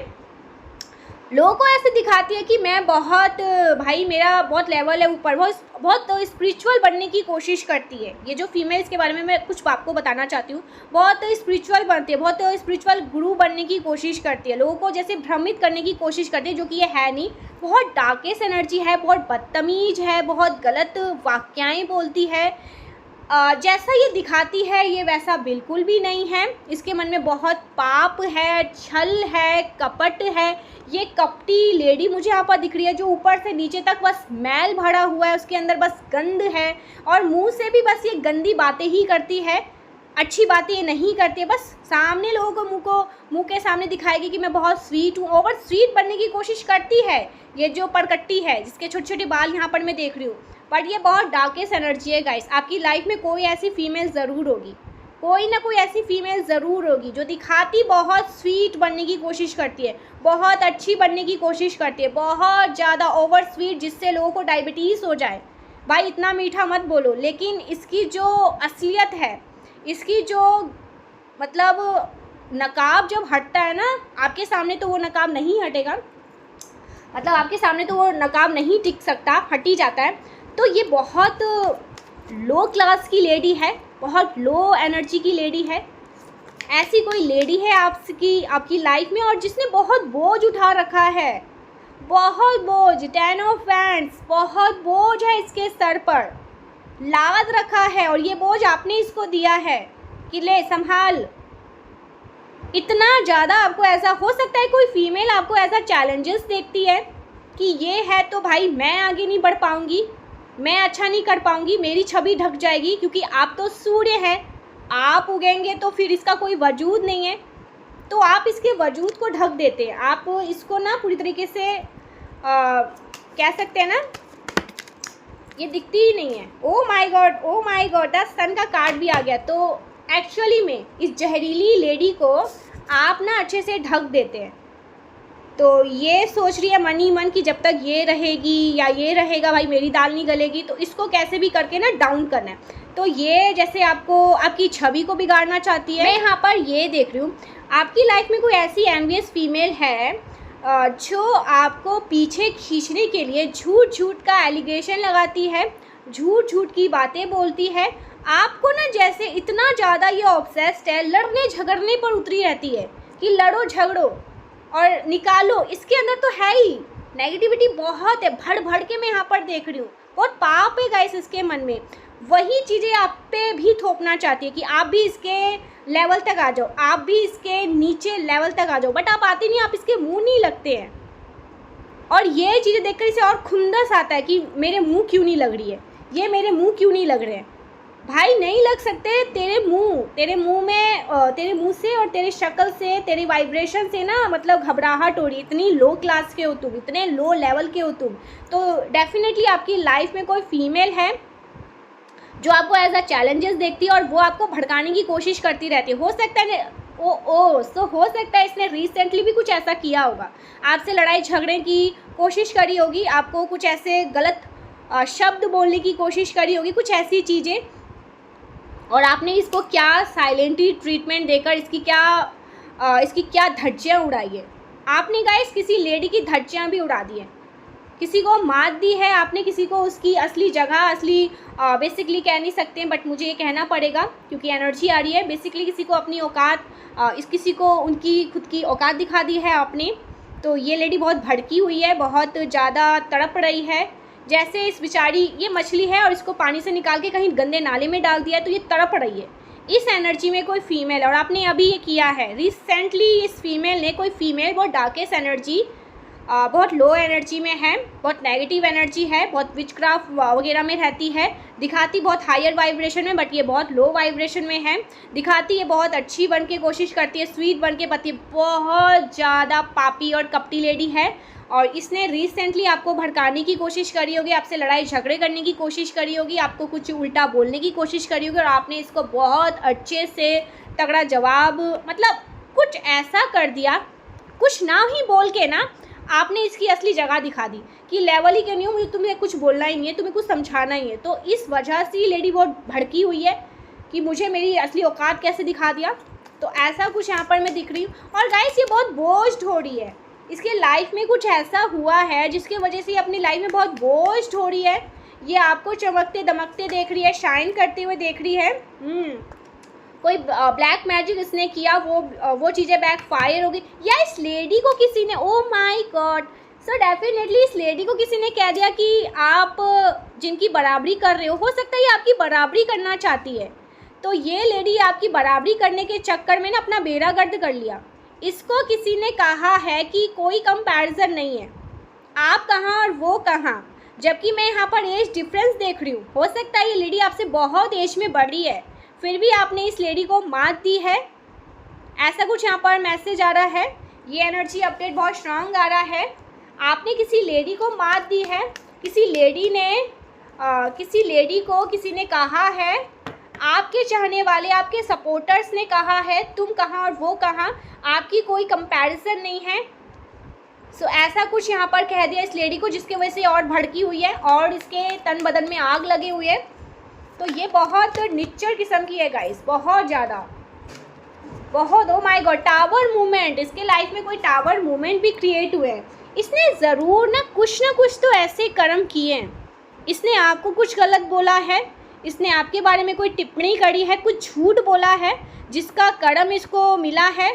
लोगों को ऐसे दिखाती है कि मैं बहुत भाई मेरा बहुत लेवल है ऊपर, बहुत स्पिरिचुअल बनने की कोशिश करती है। ये जो फीमेल, इसके बारे में मैं कुछ आपको बताना चाहती हूँ, बहुत स्पिरिचुअल बनती है, बहुत स्पिरिचुअल गुरु बनने की कोशिश करती है, लोगों को जैसे भ्रमित करने की कोशिश करती है, जो कि ये है नहीं। बहुत डार्केस्ट एनर्जी है, बहुत बदतमीज है, बहुत गलत वाक्याएँ बोलती है। जैसा ये दिखाती है ये वैसा बिल्कुल भी नहीं है। इसके मन में बहुत पाप है, छल है, कपट है। ये कपटी लेडी मुझे यहाँ पर दिख रही है जो ऊपर से नीचे तक बस मैल भरा हुआ है, उसके अंदर बस गंद है और मुंह से भी बस ये गंदी बातें ही करती है, अच्छी बातें ये नहीं करती है। बस सामने लोगों को मुंह के सामने दिखाएगी कि मैं बहुत स्वीट हूँ, ओवर स्वीट बनने की कोशिश करती है। ये जो परकट्टी है जिसके छोटे छोटे बाल यहाँ पर मैं देख रही हूँ, बट ये बहुत डार्केस्ट एनर्जी है गाइस। आपकी लाइफ में कोई ऐसी फीमेल ज़रूर होगी, कोई ना कोई ऐसी फीमेल ज़रूर होगी जो दिखाती बहुत स्वीट बनने की कोशिश करती है, बहुत अच्छी बनने की कोशिश करती है, बहुत ज़्यादा ओवर स्वीट, जिससे लोगों को डायबिटीज़ हो जाए। भाई इतना मीठा मत बोलो। लेकिन इसकी जो असलियत है, इसकी जो मतलब नकाब जब हटता है ना आपके सामने, तो वो नकाब नहीं हटेगा, मतलब आपके सामने तो वो नकाब नहीं टिक सकता, हट ही जाता है। तो ये बहुत लो क्लास की लेडी है, बहुत लो एनर्जी की लेडी है। ऐसी कोई लेडी है आपकी लाइफ में और जिसने बहुत बोझ उठा रखा है, बहुत बोझ। 10 ऑफ वैंड्स, बहुत बोझ है इसके सर पर, लाद रखा है और ये बोझ आपने इसको दिया है कि ले संभाल। इतना ज़्यादा आपको ऐसा हो सकता है कोई फीमेल आपको ऐसा चैलेंजेस देखती है कि ये है तो भाई मैं आगे नहीं बढ़ पाऊँगी, मैं अच्छा नहीं कर पाऊँगी, मेरी छवि ढक जाएगी, क्योंकि आप तो सूर्य हैं, आप उगेंगे तो फिर इसका कोई वजूद नहीं है। तो आप इसके वजूद को ढक देते हैं, आप इसको ना पूरी तरीके से कह सकते हैं ना, ये दिखती ही नहीं है। ओ माय गॉड, 10 सन का कार्ड भी आ गया। तो एक्चुअली में इस जहरीली लेडी को आप ना अच्छे से ढक देते हैं। तो ये सोच रही है मन ही मन कि जब तक ये रहेगी या ये रहेगा भाई मेरी दाल नहीं गलेगी, तो इसको कैसे भी करके ना डाउन करना है। तो ये जैसे आपकी छवि को बिगाड़ना चाहती है। मैं यहाँ पर ये देख रही हूँ आपकी लाइफ में कोई ऐसी एनवियस फीमेल है जो आपको पीछे खींचने के लिए झूठ का एलिगेशन लगाती है, झूठ की बातें बोलती है। आपको ना जैसे इतना ज़्यादा ये ऑब्सेस्ड है, लड़ने झगड़ने पर उतरी रहती है कि लड़ो झगड़ो और निकालो। इसके अंदर तो है ही नेगेटिविटी बहुत है, भड़ के मैं यहाँ पर देख रही हूँ, बहुत पाप है गाइस इसके मन में। वही चीज़ें आप पे भी थोपना चाहती है कि आप भी इसके लेवल तक आ जाओ, आप भी इसके नीचे लेवल तक आ जाओ, बट आप आते नहीं, आप इसके मुंह नहीं लगते हैं। और ये चीज़ें देखकर इसे और खुंदस आता है कि मेरे मुंह क्यों नहीं लग रही है, ये मेरे मुंह क्यों नहीं लग रहे हैं। भाई नहीं लग सकते तेरे मुंह में, तेरे मुंह से और तेरे शक्ल से, तेरी वाइब्रेशन से ना मतलब घबराहट हो रही। इतनी लो क्लास के हो तुम, इतने लो लेवल के हो तुम। तो डेफिनेटली आपकी लाइफ में कोई फीमेल है जो आपको एज अ चैलेंजेस देखती है और वो आपको भड़काने की कोशिश करती रहती है। हो सकता है ओ सो हो सकता है इसने रिसेंटली भी कुछ ऐसा किया होगा, आपसे लड़ाई झगड़े की कोशिश करी होगी, आपको कुछ ऐसे गलत शब्द बोलने की कोशिश करी होगी, कुछ ऐसी चीज़ें, और आपने इसको क्या साइलेंटली ट्रीटमेंट देकर इसकी क्या धज्जियाँ उड़ाई है। आपने गाइस किसी लेडी की धज्जियाँ भी उड़ा दी है, किसी को मात दी है आपने, किसी को उसकी असली जगह, बेसिकली कह नहीं सकते बट मुझे ये कहना पड़ेगा क्योंकि एनर्जी आ रही है, बेसिकली किसी को अपनी औकात, किसी को उनकी खुद की औकात दिखा दी है आपने। तो ये लेडी बहुत भड़की हुई है, बहुत ज़्यादा तड़प रही है, जैसे इस बेचारी, ये मछली है और इसको पानी से निकाल के कहीं गंदे नाले में डाल दिया है, तो ये तड़प रही है। इस एनर्जी में कोई फीमेल, और आपने अभी ये किया है रिसेंटली, इस फीमेल ने, कोई फीमेल बहुत डार्केस्ट एनर्जी, बहुत लो एनर्जी में है, बहुत नेगेटिव एनर्जी है, बहुत विचक्राफ्ट वगैरह में रहती है, दिखाती बहुत हायर वाइब्रेशन में बट ये बहुत लो वाइब्रेशन में है, दिखाती है बहुत अच्छी बन के कोशिश करती है, स्वीट बन के, पति बहुत ज़्यादा पापी और कपटी लेडी है। और इसने रिसेंटली आपको भड़काने की कोशिश करी होगी, आपसे लड़ाई झगड़े करने की कोशिश करी होगी, आपको कुछ उल्टा बोलने की कोशिश करी होगी, और आपने इसको बहुत अच्छे से तगड़ा जवाब, मतलब कुछ ऐसा कर दिया, कुछ ना ही बोल के ना आपने इसकी असली जगह दिखा दी कि लेवल ही क्यों नहीं हो, मुझे तुम्हें कुछ बोलना ही नहीं है, तुम्हें कुछ समझाना ही है। तो इस वजह से लेडी बहुत भड़की हुई है कि मुझे मेरी असली औकात कैसे दिखा दिया। तो ऐसा कुछ यहाँ पर मैं दिख रही हूँ। और गाइस ये बहुत बोझ हो रही है, इसके लाइफ में कुछ ऐसा हुआ है जिसके वजह से ये अपनी लाइफ में बहुत बोझ हो रही है। ये आपको चमकते दमकते देख रही है, शाइन करते हुए देख रही है। कोई ब्लैक मैजिक इसने किया, वो चीज़ें बैक फायर हो गई, या इस लेडी को किसी ने, ओ माय गॉड, सो डेफिनेटली इस लेडी को किसी ने कह दिया कि आप जिनकी बराबरी कर रहे हो सकता है ये आपकी बराबरी करना चाहती है। तो ये लेडी आपकी बराबरी करने के चक्कर में ना अपना बेड़ा गर्द कर लिया। इसको किसी ने कहा है कि कोई कंपैरिजन नहीं है, आप कहाँ और वो कहाँ, जबकि मैं यहाँ पर एज डिफरेंस देख रही हूँ। हो सकता है ये लेडी आपसे बहुत एज में बड़ी है, फिर भी आपने इस लेडी को मात दी है, ऐसा कुछ यहाँ पर मैसेज आ रहा है। ये एनर्जी अपडेट बहुत स्ट्रांग आ रहा है। आपने किसी लेडी को मात दी है, किसी लेडी को किसी ने कहा है, आपके चाहने वाले, आपके सपोर्टर्स ने कहा है तुम कहाँ और वो कहाँ, आपकी कोई कंपैरिजन नहीं है। सो ऐसा कुछ यहाँ पर कह दिया इस लेडी को, जिसकी वजह से और भड़की हुई है और इसके तन बदन में आग लगे हुए है। तो ये बहुत निच्चर किस्म की है गाइस, बहुत ज़्यादा, बहुत, ओ माय गॉड, टावर मूवमेंट, इसके लाइफ में कोई टावर मूवमेंट भी क्रिएट हुए हैं। इसने ज़रूर ना कुछ तो ऐसे कर्म किए हैं, इसने आपको कुछ गलत बोला है, इसने आपके बारे में कोई टिप्पणी करी है, कुछ झूठ बोला है, जिसका कर्म इसको मिला है,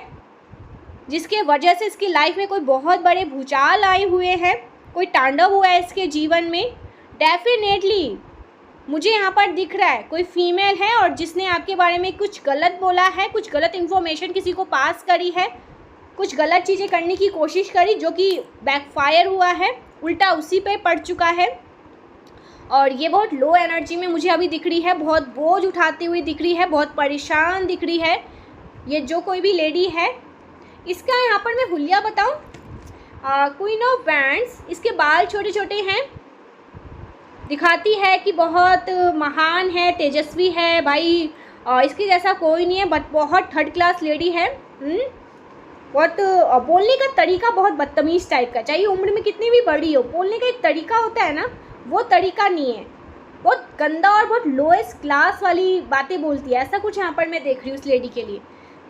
जिसके वजह से इसकी लाइफ में कोई बहुत बड़े भूचाल आए हुए हैं, कोई तांडव हुआ है इसके जीवन में। डेफिनेटली मुझे यहाँ पर दिख रहा है कोई फीमेल है और जिसने आपके बारे में कुछ गलत बोला है, कुछ गलत इन्फॉर्मेशन किसी को पास करी है, कुछ गलत चीज़ें करने की कोशिश करी जो कि बैकफायर हुआ है, उल्टा उसी पे पड़ चुका है। और ये बहुत लो एनर्जी में मुझे अभी दिख रही है, बहुत बोझ उठाती हुई दिख रही है, बहुत परेशान दिख रही है ये जो कोई भी लेडी है। इसका यहाँ पर मैं हुलिया बताऊँ, क्वीन ऑफ वैंड्स, इसके बाल छोटे छोटे हैं, दिखाती है कि बहुत महान है, तेजस्वी है भाई, इसके जैसा कोई नहीं है, बट बहुत थर्ड क्लास लेडी है। बहुत बोलने का तरीका बहुत बदतमीज़ टाइप का, चाहिए उम्र में कितनी भी बड़ी हो, बोलने का एक तरीका होता है ना, वो तरीका नहीं है, बहुत गंदा और बहुत लोएस्ट क्लास वाली बातें बोलती है। ऐसा कुछ यहाँ पर मैं देख रही हूँ इस लेडी के लिए।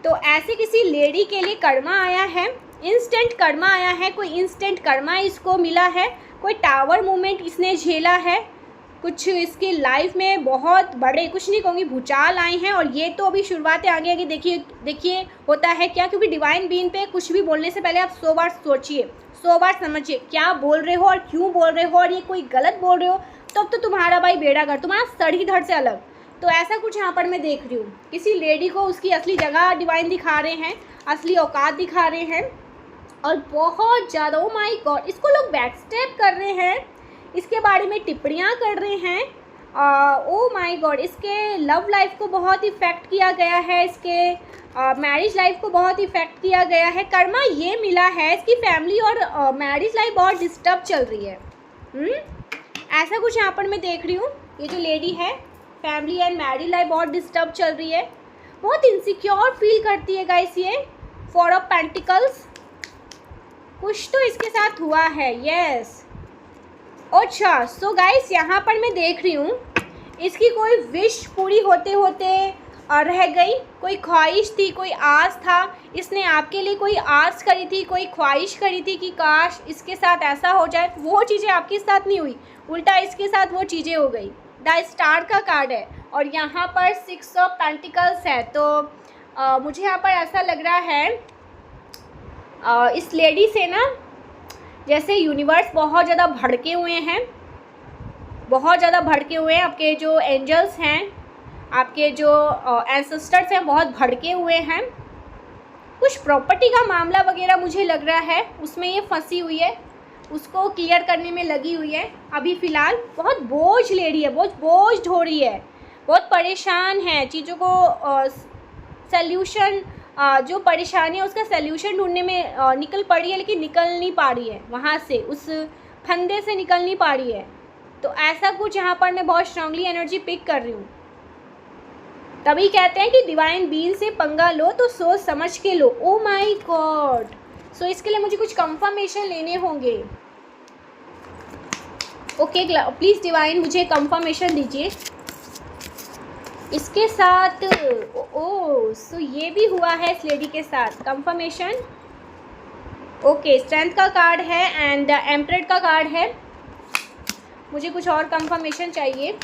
तो ऐसे किसी लेडी के लिए कर्मा आया है, इंस्टेंट कर्मा आया है, कोई इंस्टेंट कर्मा इसको मिला है, कोई टावर मूवमेंट इसने झेला है, कुछ इसकी लाइफ में बहुत बड़े, कुछ नहीं कहूँगी, भूचाल आए हैं। और ये तो अभी शुरुआत है, आगे आगे देखिए होता है क्या, क्योंकि डिवाइन बीइंग पे कुछ भी बोलने से पहले आप 100 बार सोचिए, 100 बार समझिए क्या बोल रहे हो और क्यों बोल रहे हो, और ये कोई गलत बोल रहे हो तब तो तुम्हारा भाई बेड़ा कर, तुम्हारा सर ही धड़ से अलग। तो ऐसा कुछ यहाँ पर मैं देख रही हूँ, किसी लेडी को उसकी असली जगह डिवाइन दिखा रहे हैं, असली औकात दिखा रहे हैं, और बहुत ज़्यादा, ओ माय गॉड, इसको लोग बैकस्टेप कर रहे हैं, इसके बारे में टिप्पणियाँ कर रहे हैं। ओ माय गॉड, इसके लव लाइफ को बहुत इफ़ेक्ट किया गया है, इसके मैरिज लाइफ को बहुत इफ़ेक्ट किया गया है। कर्मा ये मिला है, इसकी फैमिली और मैरिज लाइफ बहुत डिस्टर्ब चल रही है। ऐसा कुछ यहाँ पर मैं देख रही हूँ, ये जो लेडी है, फैमिली एंड मैरिज लाइफ बहुत डिस्टर्ब चल रही है। बहुत इनसिक्योर फील करती है गाइस ये 4 ऑफ पेंटिकल्स। कुछ तो इसके साथ हुआ है, यस। अच्छा, सो गाइस यहाँ पर मैं देख रही हूँ इसकी कोई विश पूरी होते होते रह गई, कोई ख्वाहिश थी, कोई आस था, इसने आपके लिए कोई आस करी थी, कोई ख्वाहिश करी थी कि काश इसके साथ ऐसा हो जाए। वो चीज़ें आपके साथ नहीं हुई, उल्टा इसके साथ वो चीज़ें हो गई। द स्टार का कार्ड है और यहाँ पर 6 ऑफ पेंटिकल्स है। तो मुझे यहाँ पर ऐसा लग रहा है इस लेडी से ना जैसे यूनिवर्स बहुत ज़्यादा भड़के हुए हैं, बहुत ज़्यादा भड़के हुए हैं। आपके जो एंजल्स हैं, आपके जो एंसेस्टर्स हैं, बहुत भड़के हुए हैं। कुछ प्रॉपर्टी का मामला वगैरह मुझे लग रहा है उसमें ये फंसी हुई है, उसको क्लियर करने में लगी हुई है अभी फ़िलहाल। बहुत बोझ ले रही है, बोझ ढो रही है, बहुत परेशान है, चीज़ों को सल्यूशन जो परेशानी है उसका सल्यूशन ढूंढने में निकल पड़ी है, लेकिन निकल नहीं पा रही है वहाँ से, उस फंदे से निकल नहीं पा रही है। तो ऐसा कुछ यहाँ पर मैं बहुत स्ट्रांगली एनर्जी पिक कर रही हूँ। तभी कहते हैं कि डिवाइन बीइंग से पंगा लो तो सोच समझ के लो। ओ माय गॉड, सो इसके लिए मुझे कुछ कंफर्मेशन लेने होंगे। ओके प्लीज़ डिवाइन मुझे कंफर्मेशन दीजिए इसके साथ। सो ये भी हुआ है इस लेडी के साथ, कंफर्मेशन। ओके, स्ट्रेंथ का कार्ड है एंड एम्परर का कार्ड है। मुझे कुछ और कंफर्मेशन चाहिए।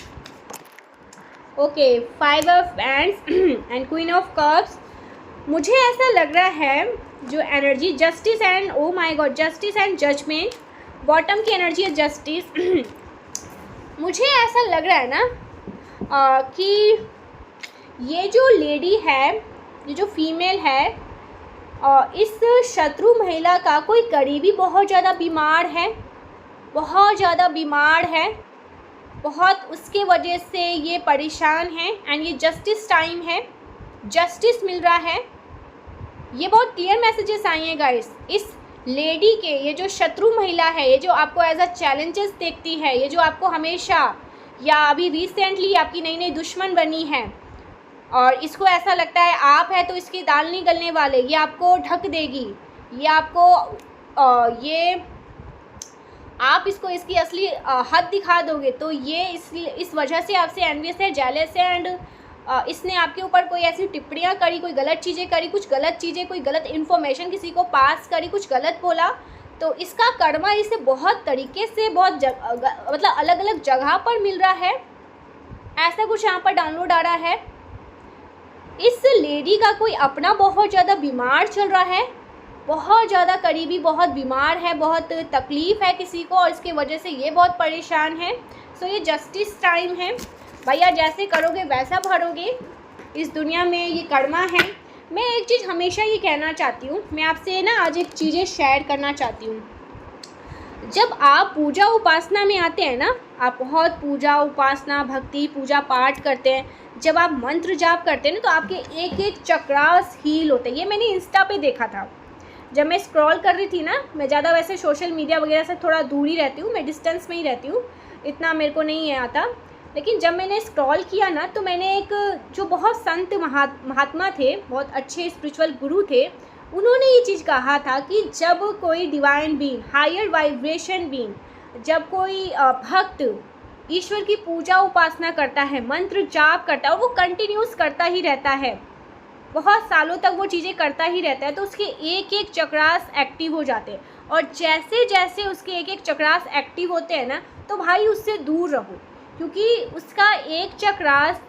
Okay, 5 of hands and queen of cups. मुझे ऐसा लग रहा है जो energy justice and oh my god justice and judgement, bottom की एनर्जी है जस्टिस। मुझे ऐसा लग रहा है ना कि ये जो लेडी है, ये जो फीमेल है, इस शत्रु महिला का कोई करीबी बहुत ज़्यादा बीमार है, बहुत ज़्यादा बीमार है, बहुत उसके वजह से ये परेशान है एंड ये जस्टिस टाइम है, जस्टिस मिल रहा है। ये बहुत क्लियर मैसेजेस आए हैं गाइस। इस लेडी के, ये जो शत्रु महिला है, ये जो आपको एज अ चैलेंजेस देखती है, ये जो आपको हमेशा या अभी रिसेंटली आपकी नई नई दुश्मन बनी है और इसको ऐसा लगता है आप है तो इसकी दाल नहीं गलने वाले, ये आपको ढक देगी, ये आपको ये आप इसको इसकी असली हद दिखा दोगे, तो ये इस वजह से आपसे एनवियस है, जेलस है एंड इसने आपके ऊपर कोई ऐसी टिप्पणियाँ करी, कोई गलत चीज़ें करी, कुछ गलत चीज़ें, कोई गलत इन्फॉर्मेशन किसी को पास करी, कुछ गलत बोला, तो इसका कर्मा इसे बहुत तरीके से बहुत मतलब अलग अलग जगह पर मिल रहा है। ऐसा कुछ यहाँ पर डाउनलोड आ रहा है। इस लेडी का कोई अपना बहुत ज़्यादा बीमार चल रहा है, बहुत ज़्यादा करीबी बहुत बीमार है, बहुत तकलीफ़ है किसी को और इसके वजह से ये बहुत परेशान है। सो ये जस्टिस टाइम है भैया, जैसे करोगे वैसा भरोगे, इस दुनिया में ये कर्मा है। मैं एक चीज़ हमेशा ये कहना चाहती हूँ, मैं आपसे ना आज एक चीज़ें शेयर करना चाहती हूँ। जब आप पूजा उपासना में आते हैं ना, आप बहुत पूजा उपासना भक्ति पूजा पाठ करते हैं, जब आप मंत्र जाप करते हैं ना, तो आपके एक एक चक्रास हील होते हैं। ये मैंने इंस्टा पे देखा था जब मैं स्क्रॉल कर रही थी ना। मैं ज़्यादा वैसे सोशल मीडिया वगैरह से थोड़ा दूर ही रहती हूँ, मैं डिस्टेंस में ही रहती हूँ, इतना मेरे को नहीं आता। लेकिन जब मैंने स्क्रॉल किया ना, तो मैंने एक जो बहुत संत महात्मा थे, बहुत अच्छे स्पिरिचुअल गुरु थे, उन्होंने ये चीज़ कहा था कि जब कोई divine being, higher vibration being, जब कोई भक्त ईश्वर की पूजा उपासना करता है, मंत्र जाप करता है और वो कंटिन्यूस करता ही रहता है, बहुत सालों तक वो चीज़ें करता ही रहता है, तो उसके एक एक चक्रास एक्टिव हो जाते हैं। और जैसे जैसे उसके एक एक चक्रास एक्टिव होते हैं ना, तो भाई उससे दूर रहो, क्योंकि उसका एक चक्रास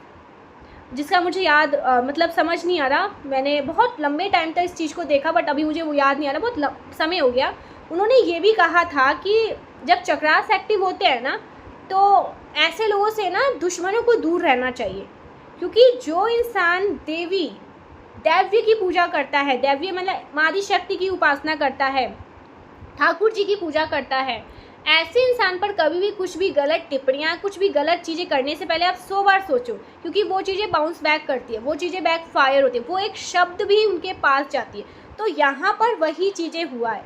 जिसका मुझे याद मतलब समझ नहीं आ रहा, मैंने बहुत लंबे टाइम तक इस चीज़ को देखा बट अभी मुझे वो याद नहीं आ रहा, बहुत समय हो गया। उन्होंने ये भी कहा था कि जब चक्रास एक्टिव होते हैं ना, तो ऐसे लोगों से ना दुश्मनों को दूर रहना चाहिए, क्योंकि जो इंसान दैव्य की पूजा करता है, दैव्य मतलब मादी शक्ति की उपासना करता है, ठाकुर जी की पूजा करता है, ऐसे इंसान पर कभी भी कुछ भी गलत टिप्पणियाँ, कुछ भी गलत चीज़ें करने से पहले आप 100 बार सोचो, क्योंकि वो चीज़ें बाउंस बैक करती है, वो चीज़ें बैक फायर होती है, वो एक शब्द भी उनके पास जाती है। तो यहाँ पर वही चीज़ें हुआ है,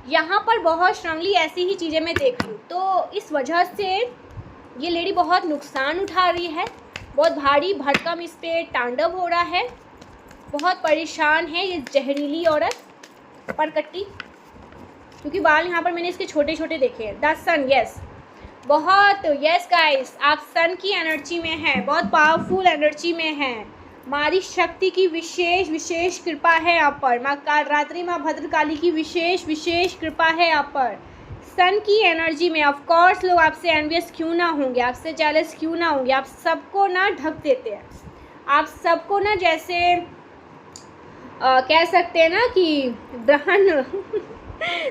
यहाँ पर बहुत स्ट्रांगली ऐसी ही चीज़ें मैं देख रही हूँ। तो इस वजह से ये लेडी बहुत नुकसान उठा रही है, बहुत भारी भरकम इस पर तांडव हो रहा है। बहुत परेशान है ये जहरीली औरत परकट्टी, क्योंकि बाल यहाँ पर मैंने इसके छोटे छोटे देखे हैं। द सन, यस, बहुत, यस गाइस, आप सन की एनर्जी में हैं, बहुत पावरफुल एनर्जी में हैं। माँ आदि शक्ति की विशेष विशेष कृपा है आप पर। माँ कालरात्रि, माँ भद्रकाली की विशेष विशेष कृपा है आप पर। सन की एनर्जी में ऑफ कोर्स लोग आपसे एनवियस क्यों ना होंगे, आपसे जेलस क्यों ना होंगे। आप सबको ना ढक देते हैं, आप सबको ना जैसे कह सकते हैं ना कि ग्रहण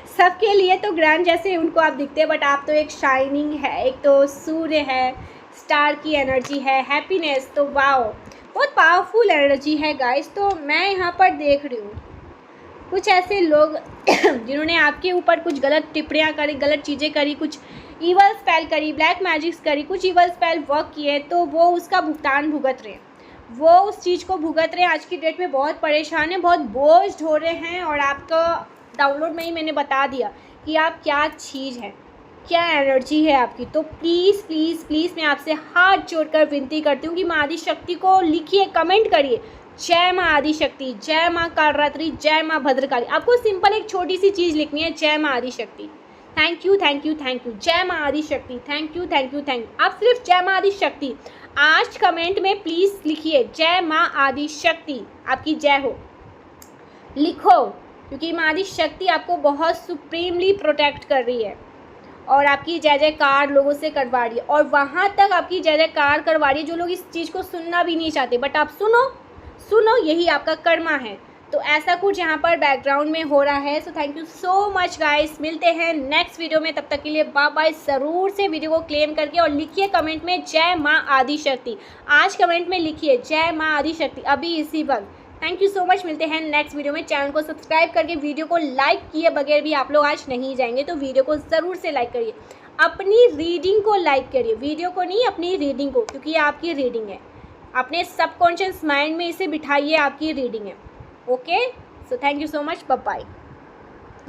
सबके लिए तो ग्रहण जैसे उनको आप दिखते हैं, बट आप तो एक शाइनिंग है, एक तो सूर्य है, स्टार की एनर्जी है, हैप्पीनेस, तो वाओ, बहुत पावरफुल एनर्जी है गाइस। तो मैं यहाँ पर देख रही हूँ कुछ ऐसे लोग जिन्होंने आपके ऊपर कुछ गलत टिप्पणियाँ करी, गलत चीज़ें करी, कुछ ईवल स्पेल करी, ब्लैक मैजिक्स करी, कुछ ईवल स्पेल वर्क किए, तो वो उसका भुगतान भुगत रहे हैं, वो उस चीज़ को भुगत रहे हैं। आज की डेट में बहुत परेशान हैं, बहुत बोझ हो रहे हैं। और आपका डाउनलोड में ही मैंने बता दिया कि आप क्या चीज़ है, क्या एनर्जी है आपकी। तो प्लीज़ प्लीज़ प्लीज़ मैं आपसे हाथ जोड़कर विनती करती हूँ कि माँ आदि शक्ति को लिखिए, कमेंट करिए, जय माँ आदि शक्ति, जय माँ कालरात्रि, जय माँ भद्रकाली। आपको सिंपल एक छोटी सी चीज़ लिखनी है, जय माँ आदि शक्ति, thank you thank you thank you, जय माँ आदि शक्ति, thank you thank you thank you. आप सिर्फ जय माँ आदि शक्ति आज कमेंट में प्लीज़ लिखिए, जय माँ आदि शक्ति, आपकी जय हो, लिखो, क्योंकि माँ आदि शक्ति आपको बहुत सुप्रीमली प्रोटेक्ट कर रही है और आपकी जय जयकार लोगों से करवा रही है। और वहाँ तक आपकी जय जयकार करवा रही है जो लोग इस चीज़ को सुनना भी नहीं चाहते, बट आप सुनो सुनो, यही आपका कर्मा है। तो ऐसा कुछ यहाँ पर बैकग्राउंड में हो रहा है। सो thank you so much guys, मिलते हैं नेक्स्ट वीडियो में, तब तक के लिए बाय बाय। ज़रूर से वीडियो को क्लेम करके और लिखिए कमेंट में जय माँ आदि शक्ति, आज कमेंट में लिखिए जय माँ आदि शक्ति अभी इसी वक्त। थैंक यू सो मच, मिलते हैं नेक्स्ट वीडियो में। चैनल को सब्सक्राइब करके वीडियो को लाइक किए बगैर भी आप लोग आज नहीं जाएंगे, तो वीडियो को ज़रूर से लाइक करिए, अपनी रीडिंग को लाइक करिए, वीडियो को नहीं, अपनी रीडिंग को, क्योंकि ये आपकी रीडिंग है। अपने सबकॉन्शियस माइंड में इसे बिठाइए, आपकी रीडिंग है। Okay, so thank you so much, bye bye,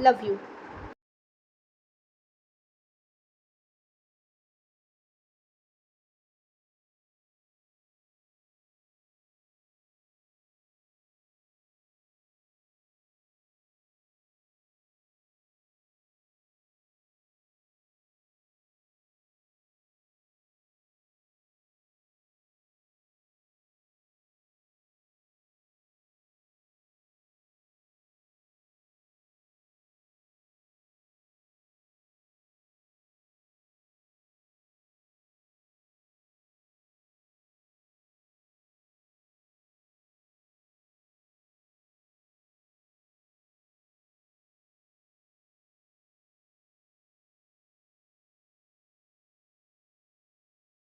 love you.